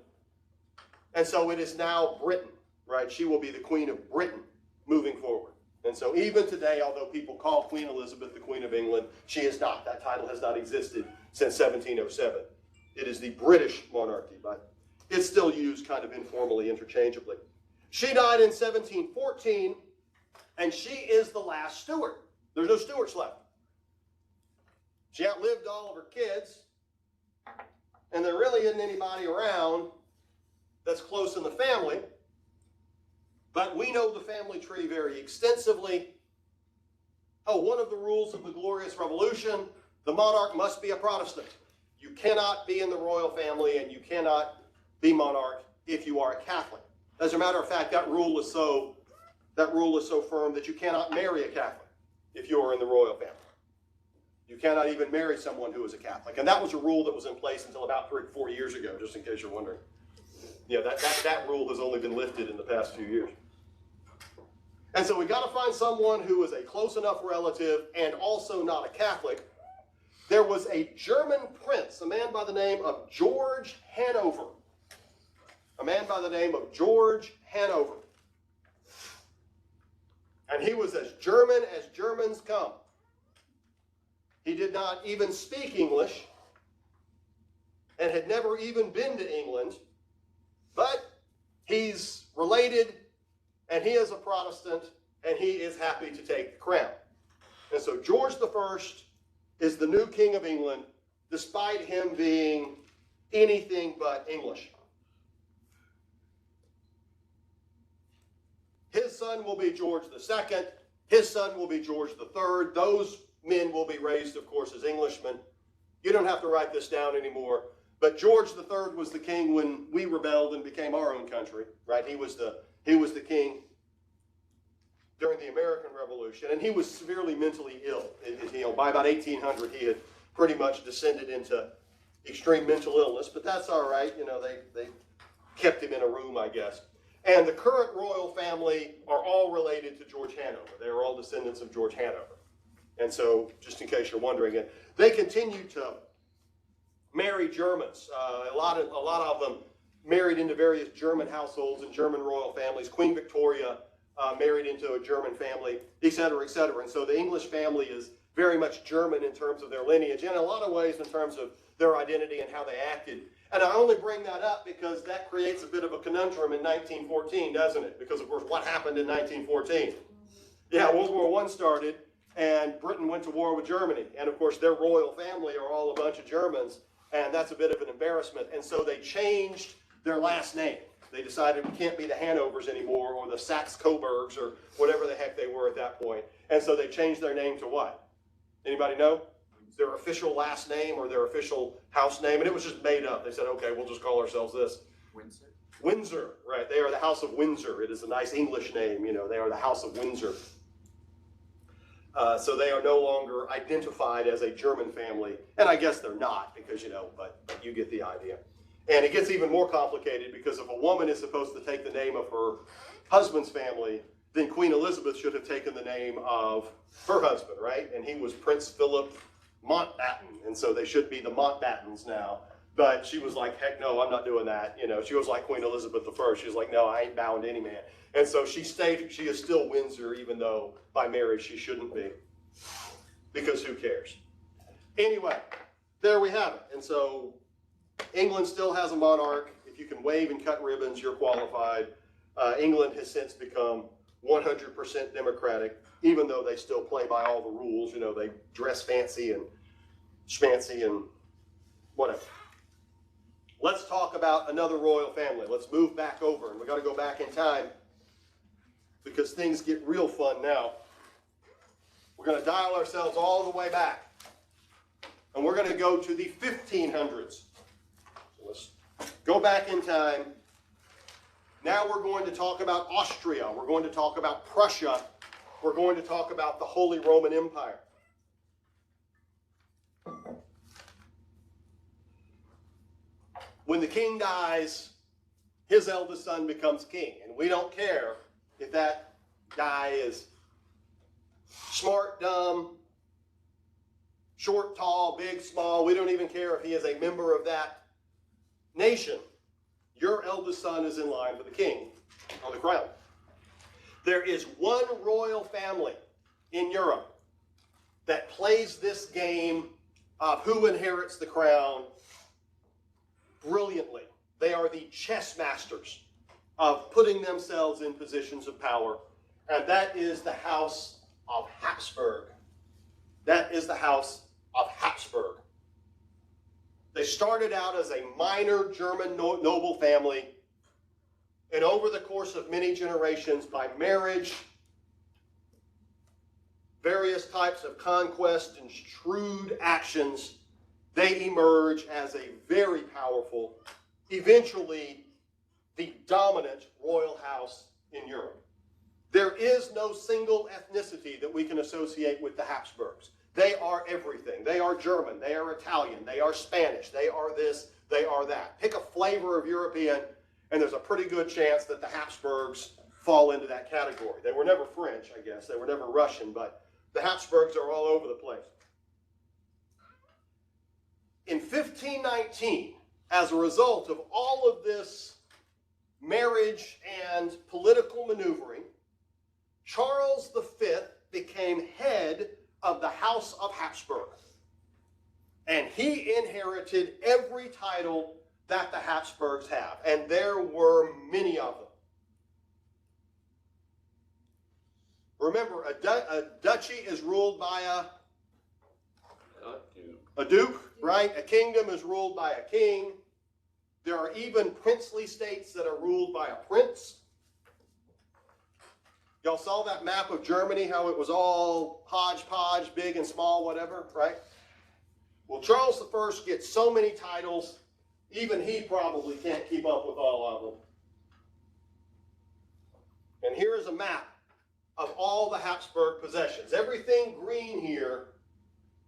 And so it is now Britain, right? She will be the Queen of Britain moving forward. And so even today, although people call Queen Elizabeth the Queen of England, she is not. That title has not existed since 1707. It is the British monarchy, but it's still used kind of informally, interchangeably. She died in 1714, and she is the last Stuart. There's no Stuarts left. She outlived all of her kids, and there really isn't anybody around that's close in the family. But we know the family tree very extensively. Oh, one of the rules of the Glorious Revolution, the monarch must be a Protestant. You cannot be in the royal family, and you cannot be monarch if you are a Catholic. As a matter of fact, that rule is so firm that you cannot marry a Catholic if you are in the royal family. You cannot even marry someone who is a Catholic. And that was a rule that was in place until about 3 or 4 years ago, just in case you're wondering. That rule has only been lifted in the past few years. And so we got to find someone who is a close enough relative and also not a Catholic. There was a German prince, a man by the name of George Hanover. A man by the name of George Hanover. And he was as German as Germans come. He did not even speak English and had never even been to England, but he's related and he is a Protestant and he is happy to take the crown. And so George I is the new King of England, despite him being anything but English. His son will be George II. His son will be George III. Those men will be raised, of course, as Englishmen. You don't have to write this down anymore. But George III was the king when we rebelled and became our own country, right? He was the king during the American Revolution, and he was severely mentally ill. By about 1800, he had pretty much descended into extreme mental illness, but that's all right. They kept him in a room, I guess. And the current royal family are all related to George Hanover. They are all descendants of George Hanover. And so, just in case you're wondering, they continue to marry Germans. A lot of them married into various German households and German royal families. Queen Victoria married into a German family, et cetera, et cetera. And so the English family is very much German in terms of their lineage, and in a lot of ways in terms of their identity and how they acted. And I only bring that up because that creates a bit of a conundrum in 1914, doesn't it? Because, of course, what happened in 1914? Yeah, World War I started, and Britain went to war with Germany. And, of course, their royal family are all a bunch of Germans, and that's a bit of an embarrassment. And so they changed their last name. They decided we can't be the Hanovers anymore, or the Saxe-Coburgs, or whatever the heck they were at that point. And so they changed their name to what? Anybody know? Their official last name or their official house name, and it was just made up. They said, okay, we'll just call ourselves this. Windsor. Windsor, right? They are the House of Windsor. It is a nice English name, they are the House of Windsor. So they are no longer identified as a German family, and I guess they're not because, but you get the idea. And it gets even more complicated because if a woman is supposed to take the name of her husband's family, then Queen Elizabeth should have taken the name of her husband, right? And he was Prince Philip Mountbatten, and so they should be the Mountbattens now. But she was like, heck no, I'm not doing that. She was like Queen Elizabeth I. She was like, no, I ain't bowing to any man. And so she is still Windsor, even though by marriage she shouldn't be. Because who cares? Anyway, there we have it. And so England still has a monarch. If you can wave and cut ribbons, you're qualified. England has since become 100% democratic, even though they still play by all the rules. They dress fancy and schmancy and whatever. Let's talk about another royal family. Let's move back over, and we've got to go back in time because things get real fun now. We're going to dial ourselves all the way back, and we're going to go to the 1500s. So let's go back in time. Now we're going to talk about Austria. We're going to talk about Prussia. We're going to talk about the Holy Roman Empire. When the king dies, his eldest son becomes king. And we don't care if that guy is smart, dumb, short, tall, big, small. We don't even care if he is a member of that nation. Your eldest son is in line for the king on the crown. There is one royal family in Europe that plays this game of who inherits the crown brilliantly. They are the chess masters of putting themselves in positions of power, and that is the House of Habsburg. That is the House of Habsburg. They started out as a minor German noble family, and over the course of many generations, by marriage, various types of conquest and shrewd actions, they emerge as a very powerful, eventually the dominant royal house in Europe. There is no single ethnicity that we can associate with the Habsburgs. They are everything. They are German, they are Italian, they are Spanish, they are this, they are that. Pick a flavor of European, and there's a pretty good chance that the Habsburgs fall into that category. They were never French, I guess. They were never Russian, but the Habsburgs are all over the place. In 1519, as a result of all of this marriage and political maneuvering, Charles V became head of the House of Habsburg. And he inherited every title that the Habsburgs have. And there were many of them. Remember, a duchy is ruled by a duke, right? A kingdom is ruled by a king. There are even princely states that are ruled by a prince. Y'all saw that map of Germany, how it was all hodgepodge, big and small, whatever, right? Well, Charles I gets so many titles, even he probably can't keep up with all of them. And here is a map of all the Habsburg possessions. Everything green here,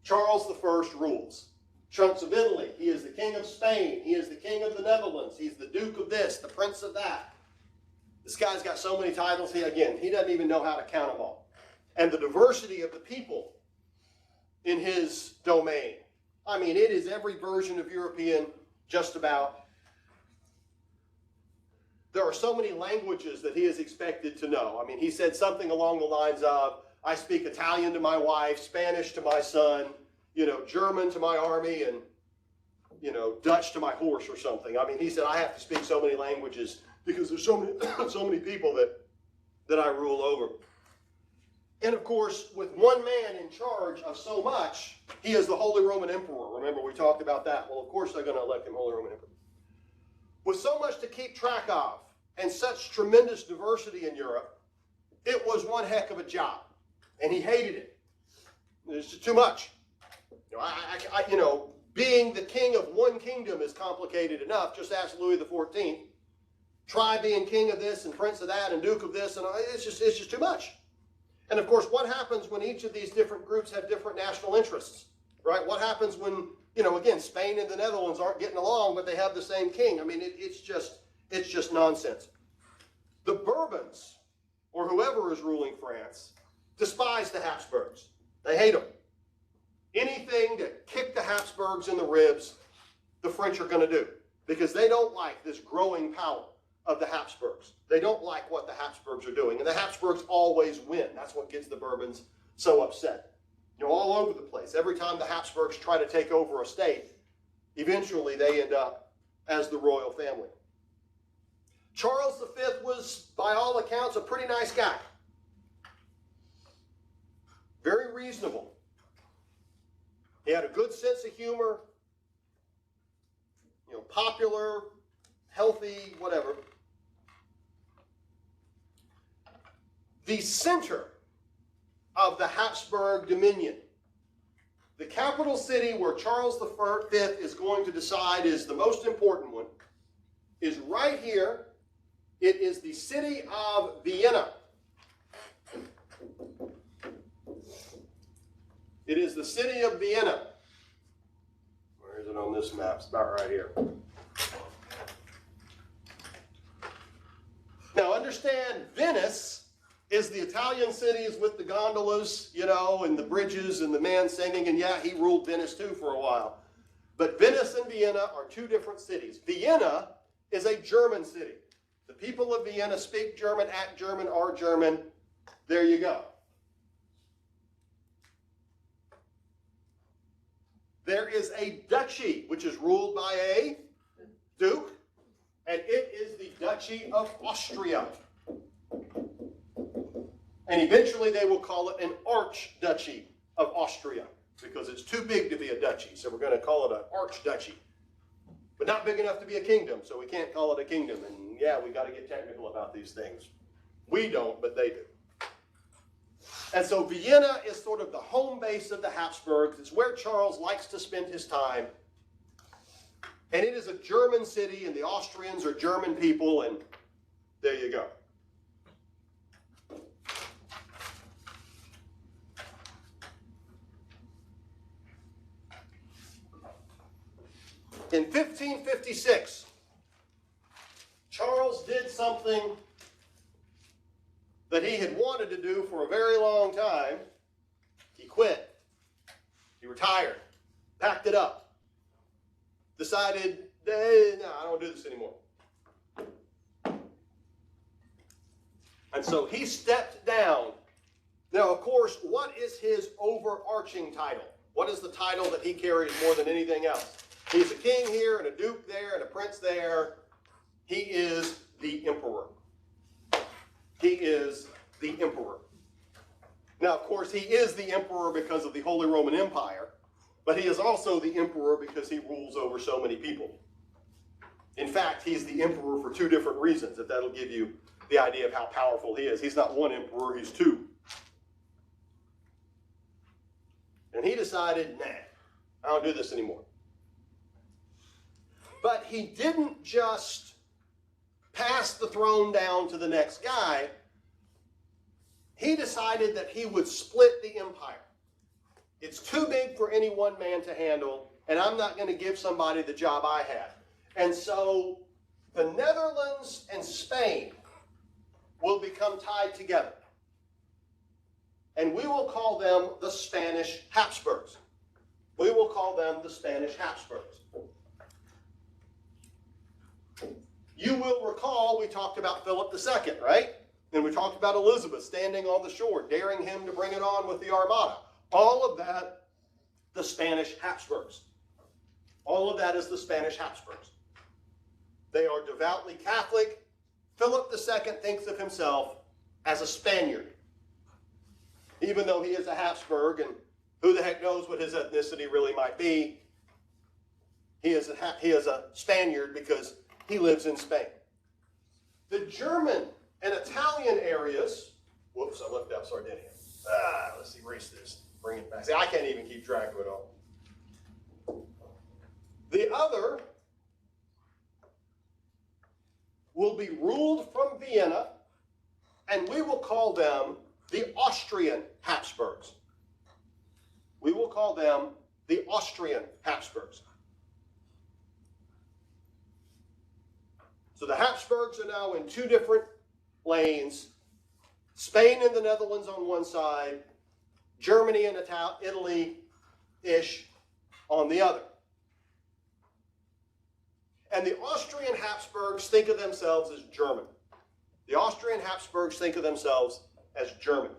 Charles I rules. Chunks of Italy, he is the king of Spain, he is the king of the Netherlands, he's the duke of this, the prince of that. This guy's got so many titles, he doesn't even know how to count them all. And the diversity of the people in his domain. I mean, it is every version of European, just about. There are so many languages that he is expected to know. I mean, he said something along the lines of, I speak Italian to my wife, Spanish to my son, German to my army, and, Dutch to my horse or something. I mean, he said, I have to speak so many languages because there's so many, so many people that I rule over. And of course, with one man in charge of so much, he is the Holy Roman Emperor. Remember, we talked about that. Well, of course they're going to elect him Holy Roman Emperor. With so much to keep track of and such tremendous diversity in Europe, it was one heck of a job. And he hated it. It's just too much. Being the king of one kingdom is complicated enough. Just ask Louis XIV. Try being king of this and prince of that and duke of this, and it's just too much. And of course, what happens when each of these different groups have different national interests, right? What happens when, again, Spain and the Netherlands aren't getting along, but they have the same king? I mean, it's just nonsense. The Bourbons, or whoever is ruling France, despise the Habsburgs. They hate them. Anything to kick the Habsburgs in the ribs, the French are going to do, because they don't like this growing power of the Habsburgs. They don't like what the Habsburgs are doing, and the Habsburgs always win. That's what gets the Bourbons so upset. All over the place. Every time the Habsburgs try to take over a state, eventually they end up as the royal family. Charles V was, by all accounts, a pretty nice guy. Very reasonable. He had a good sense of humor, popular, healthy, whatever. The center of the Habsburg dominion, the capital city where Charles V is going to decide is the most important one, is right here. It is the city of Vienna. It is the city of Vienna. Where is it on this map? It's about right here. Now understand, Venice is the Italian cities with the gondolas, and the bridges and the man singing. And yeah, he ruled Venice too for a while. But Venice and Vienna are two different cities. Vienna is a German city. The people of Vienna speak German, act German, are German. There you go. There is a duchy, which is ruled by a duke, and it is the Duchy of Austria. And eventually they will call it an Archduchy of Austria, because it's too big to be a duchy, so we're going to call it an archduchy. But not big enough to be a kingdom, so we can't call it a kingdom. And yeah, we got to get technical about these things. We don't, but they do. And so Vienna is sort of the home base of the Habsburgs. It's where Charles likes to spend his time. And it is a German city, and the Austrians are German people, and there you go. In 1556, Charles did something that he had wanted to do for a very long time. He quit. He retired, packed it up, decided, no, I don't want to do this anymore. And so he stepped down. Now, of course, what is his overarching title? What is the title that he carries more than anything else? He's a king here, and a duke there, and a prince there. He is the emperor. He is the emperor. Now, of course, he is the emperor because of the Holy Roman Empire, but he is also the emperor because he rules over so many people. In fact, he's the emperor for two different reasons, if that'll give you the idea of how powerful he is. He's not one emperor, he's two. And he decided, nah, I don't do this anymore. But he didn't just pass the throne down to the next guy. He decided that he would split the empire. It's too big for any one man to handle, and I'm not going to give somebody the job I had. And so the Netherlands and Spain will become tied together. And we will call them the Spanish Habsburgs. We will call them the Spanish Habsburgs. You will recall we talked about Philip II, right? And we talked about Elizabeth standing on the shore, daring him to bring it on with the Armada. All of that, the Spanish Habsburgs. All of that is the Spanish Habsburgs. They are devoutly Catholic. Philip II thinks of himself as a Spaniard, even though he is a Habsburg, and who the heck knows what his ethnicity really might be. He is a Spaniard because he lives in Spain. The German and Italian areas, whoops, I left out Sardinia. Let's erase this, bring it back. See, I can't even keep track of it all. The other will be ruled from Vienna, and we will call them the Austrian Habsburgs. We will call them the Austrian Habsburgs. So the Habsburgs are now in two different lanes. Spain and the Netherlands on one side, Germany and Italy-ish on the other. And the Austrian Habsburgs think of themselves as German. The Austrian Habsburgs think of themselves as German.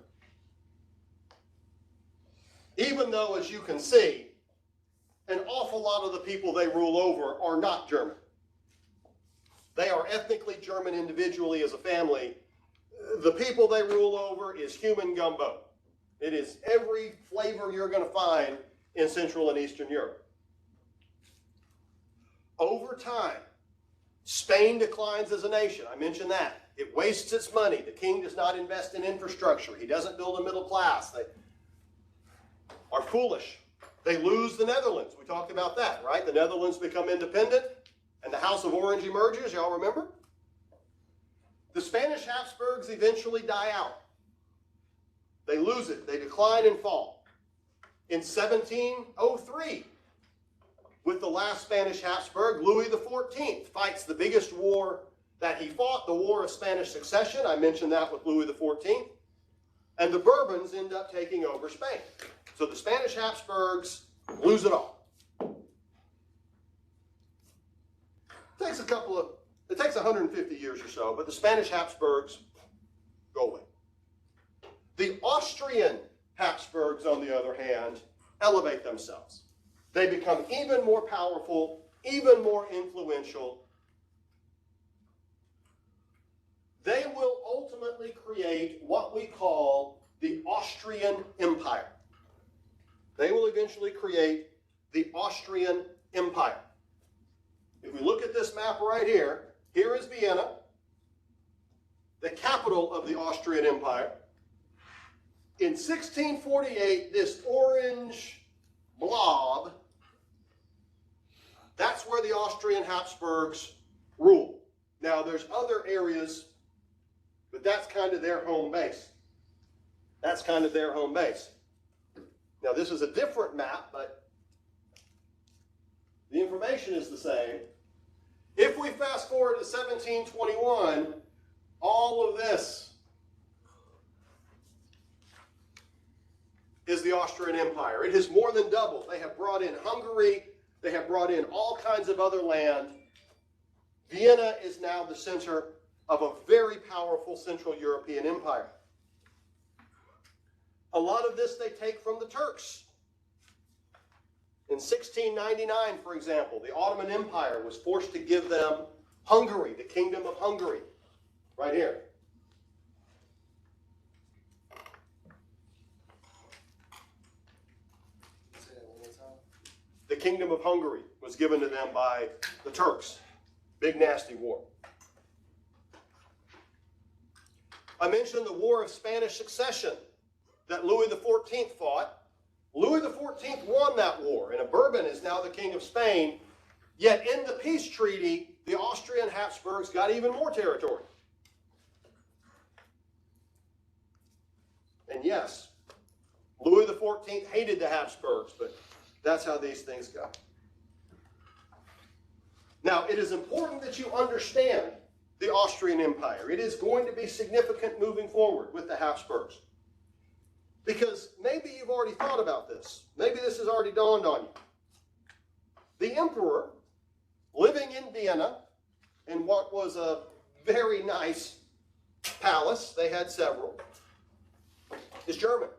Even though, as you can see, an awful lot of the people they rule over are not German. They are ethnically German individually as a family. The people they rule over is human gumbo. It is every flavor you're going to find in Central and Eastern Europe. Over time, Spain declines as a nation. I mentioned that. It wastes its money. The king does not invest in infrastructure. He doesn't build a middle class. They are foolish. They lose the Netherlands. We talked about that, right? The Netherlands become independent, and the House of Orange emerges. Y'all remember? The Spanish Habsburgs eventually die out. They lose it. They decline and fall. In 1703, with the last Spanish Habsburg, Louis XIV fights the biggest war that he fought, the War of Spanish Succession. I mentioned that with Louis XIV. And the Bourbons end up taking over Spain. So the Spanish Habsburgs lose it all. It takes 150 years or so, but the Spanish Habsburgs go away. The Austrian Habsburgs, on the other hand, elevate themselves. They become even more powerful, even more influential. They will ultimately create what we call the Austrian Empire. They will eventually create the Austrian Empire. If we look at this map right here, here is Vienna, the capital of the Austrian Empire. In 1648, this orange blob, that's where the Austrian Habsburgs rule. Now, there's other areas, but that's kind of their home base. That's kind of their home base. Now, this is a different map, but the information is the same. If we fast forward to 1721, all of this is the Austrian Empire. It has more than doubled. They have brought in Hungary. They have brought in all kinds of other land. Vienna is now the center of a very powerful Central European empire. A lot of this they take from the Turks. In 1699, for example, the Ottoman Empire was forced to give them Hungary, the Kingdom of Hungary, right here. The Kingdom of Hungary was given to them by the Turks. Big nasty war. I mentioned the War of Spanish Succession that Louis XIV fought. Louis XIV won that war, and Bourbon is now the King of Spain. Yet in the peace treaty, the Austrian Habsburgs got even more territory. And yes, Louis XIV hated the Habsburgs, but that's how these things go. Now, it is important that you understand the Austrian Empire. It is going to be significant moving forward with the Habsburgs. Because maybe you've already thought about this. Maybe this has already dawned on you. The emperor, living in Vienna, in what was a very nice palace, they had several, is German.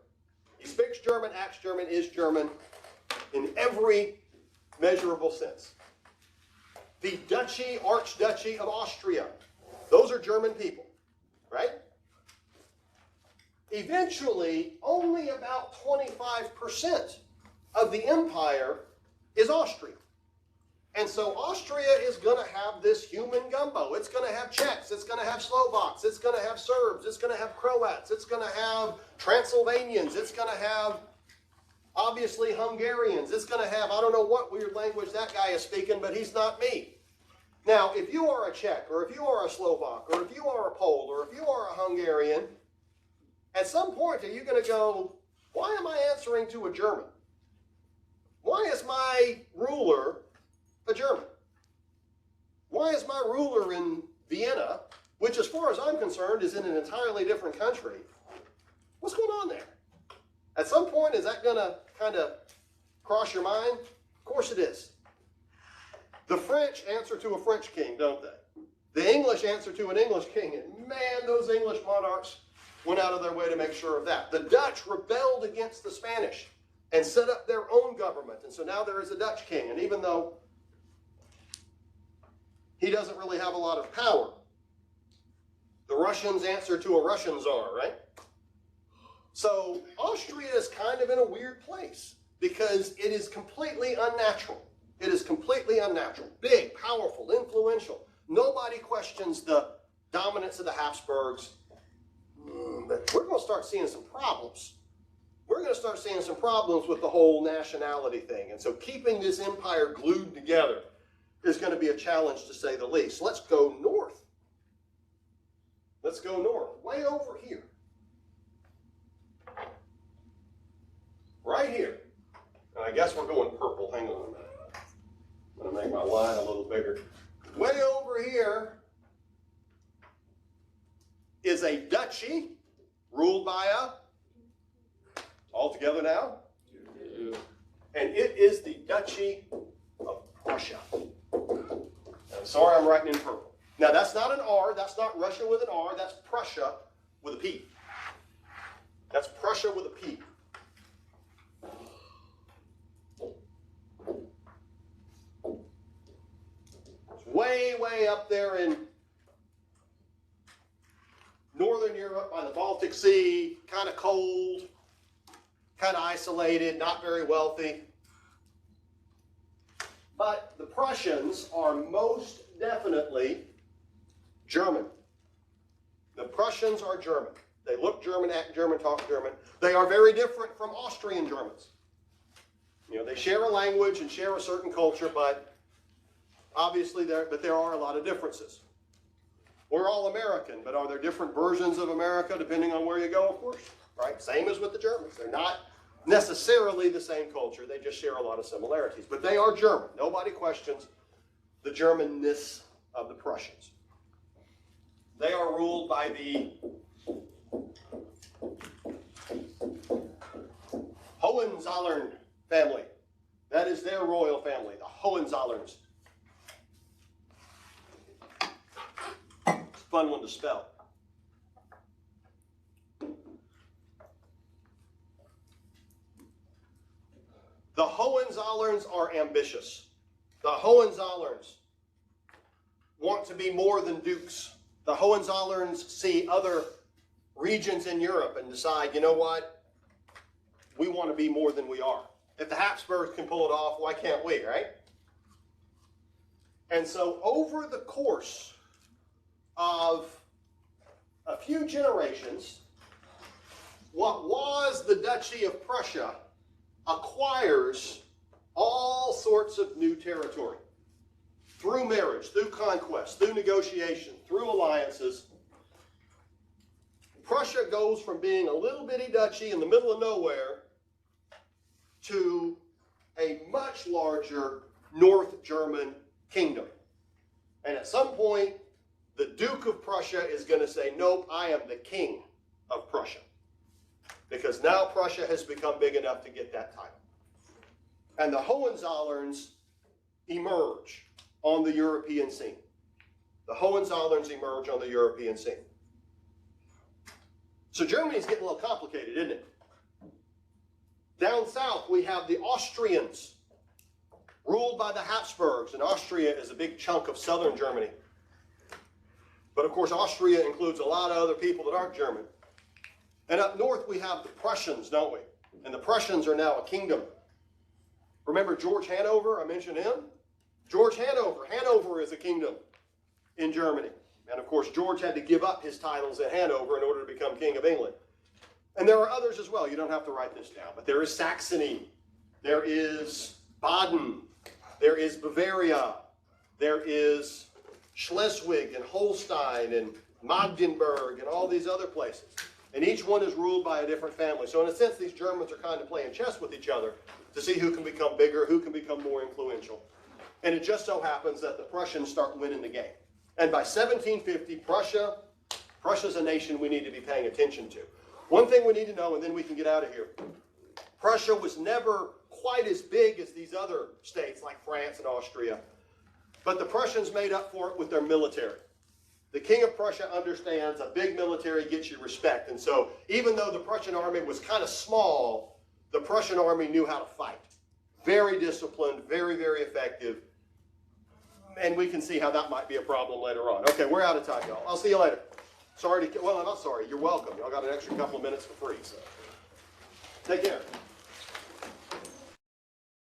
He speaks German, acts German, is German in every measurable sense. The Duchy, Archduchy of Austria, those are German people, right? Eventually, only about 25% of the empire is Austrian. And so Austria is going to have this human gumbo. It's going to have Czechs, it's going to have Slovaks, it's going to have Serbs, it's going to have Croats, it's going to have Transylvanians, it's going to have obviously Hungarians, it's going to have, I don't know what weird language that guy is speaking, but he's not me. Now, if you are a Czech, or if you are a Slovak, or if you are a Pole, or if you are a Hungarian, at some point are you going to go, why am I answering to a German? Why is my ruler a German? Why is my ruler in Vienna, which as far as I'm concerned is in an entirely different country? What's going on there? At some point, is that going to kind of cross your mind? Of course it is. The French answer to a French king, don't they? The English answer to an English king. And man, those English monarchs went out of their way to make sure of that. The Dutch rebelled against the Spanish and set up their own government. And so now there is a Dutch king. And even though he doesn't really have a lot of power, the Russians answer to a Russian czar, right? So Austria is kind of in a weird place because it is completely unnatural. It is completely unnatural. Big, powerful, influential. Nobody questions the dominance of the Habsburgs. But we're going to start seeing some problems. We're going to start seeing some problems with the whole nationality thing. And so keeping this empire glued together is going to be a challenge to say the least. Let's go north. Let's go north. Way over here. Right here. And I guess we're going purple. Hang on a minute. I'm going to make my line a little bigger. Way over here is a duchy ruled by a, all together now? And it is the Duchy of Prussia. I'm sorry I'm writing in purple. Now that's not an R, that's not Russia with an R, that's Prussia with a P. That's Prussia with a P. It's way, way up there in Northern Europe by the Baltic Sea, kind of cold, kind of isolated, not very wealthy. But the Prussians are most definitely German. The Prussians are German. They look German, act German, talk German. They are very different from Austrian Germans. You know, they share a language and share a certain culture, but obviously there are a lot of differences. We're all American, but are there different versions of America depending on where you go? Of course, right? Same as with the Germans. They're not necessarily the same culture. They just share a lot of similarities. But they are German. Nobody questions the Germanness of the Prussians. They are ruled by the Hohenzollern family. That is their royal family, the Hohenzollerns. Fun one to spell. The Hohenzollerns are ambitious. The Hohenzollerns want to be more than dukes. The Hohenzollerns see other regions in Europe and decide, you know what? We want to be more than we are. If the Habsburgs can pull it off, why can't we, right? And so over the course of a few generations, what was the Duchy of Prussia acquires all sorts of new territory. Through marriage, through conquest, through negotiation, through alliances. Prussia goes from being a little bitty duchy in the middle of nowhere to a much larger North German kingdom. And at some point, the Duke of Prussia is going to say, nope, I am the king of Prussia. Because now Prussia has become big enough to get that title. And the Hohenzollerns emerge on the European scene. The Hohenzollerns emerge on the European scene. So Germany's getting a little complicated, isn't it? Down south, we have the Austrians, ruled by the Habsburgs, and Austria is a big chunk of southern Germany. But of course, Austria includes a lot of other people that aren't German. And up north, we have the Prussians, don't we? And the Prussians are now a kingdom. Remember George Hanover? I mentioned him. George Hanover. Hanover is a kingdom in Germany. And of course, George had to give up his titles at Hanover in order to become king of England. And there are others as well. You don't have to write this down. But there is Saxony. There is Baden. There is Bavaria. There is Schleswig and Holstein and Magdeburg and all these other places. And each one is ruled by a different family. So in a sense, these Germans are kind of playing chess with each other to see who can become bigger, who can become more influential. And it just so happens that the Prussians start winning the game. And by 1750, Prussia's a nation we need to be paying attention to. One thing we need to know, and then we can get out of here. Prussia was never quite as big as these other states like France and Austria. But the Prussians made up for it with their military. The king of Prussia understands a big military gets you respect. And so even though the Prussian army was kind of small, the Prussian army knew how to fight. Very disciplined, very, very effective. And we can see how that might be a problem later on. Okay, we're out of time, y'all. I'll see you later. Sorry to, well, I'm not sorry. You're welcome. Y'all got an extra couple of minutes for free. So take care.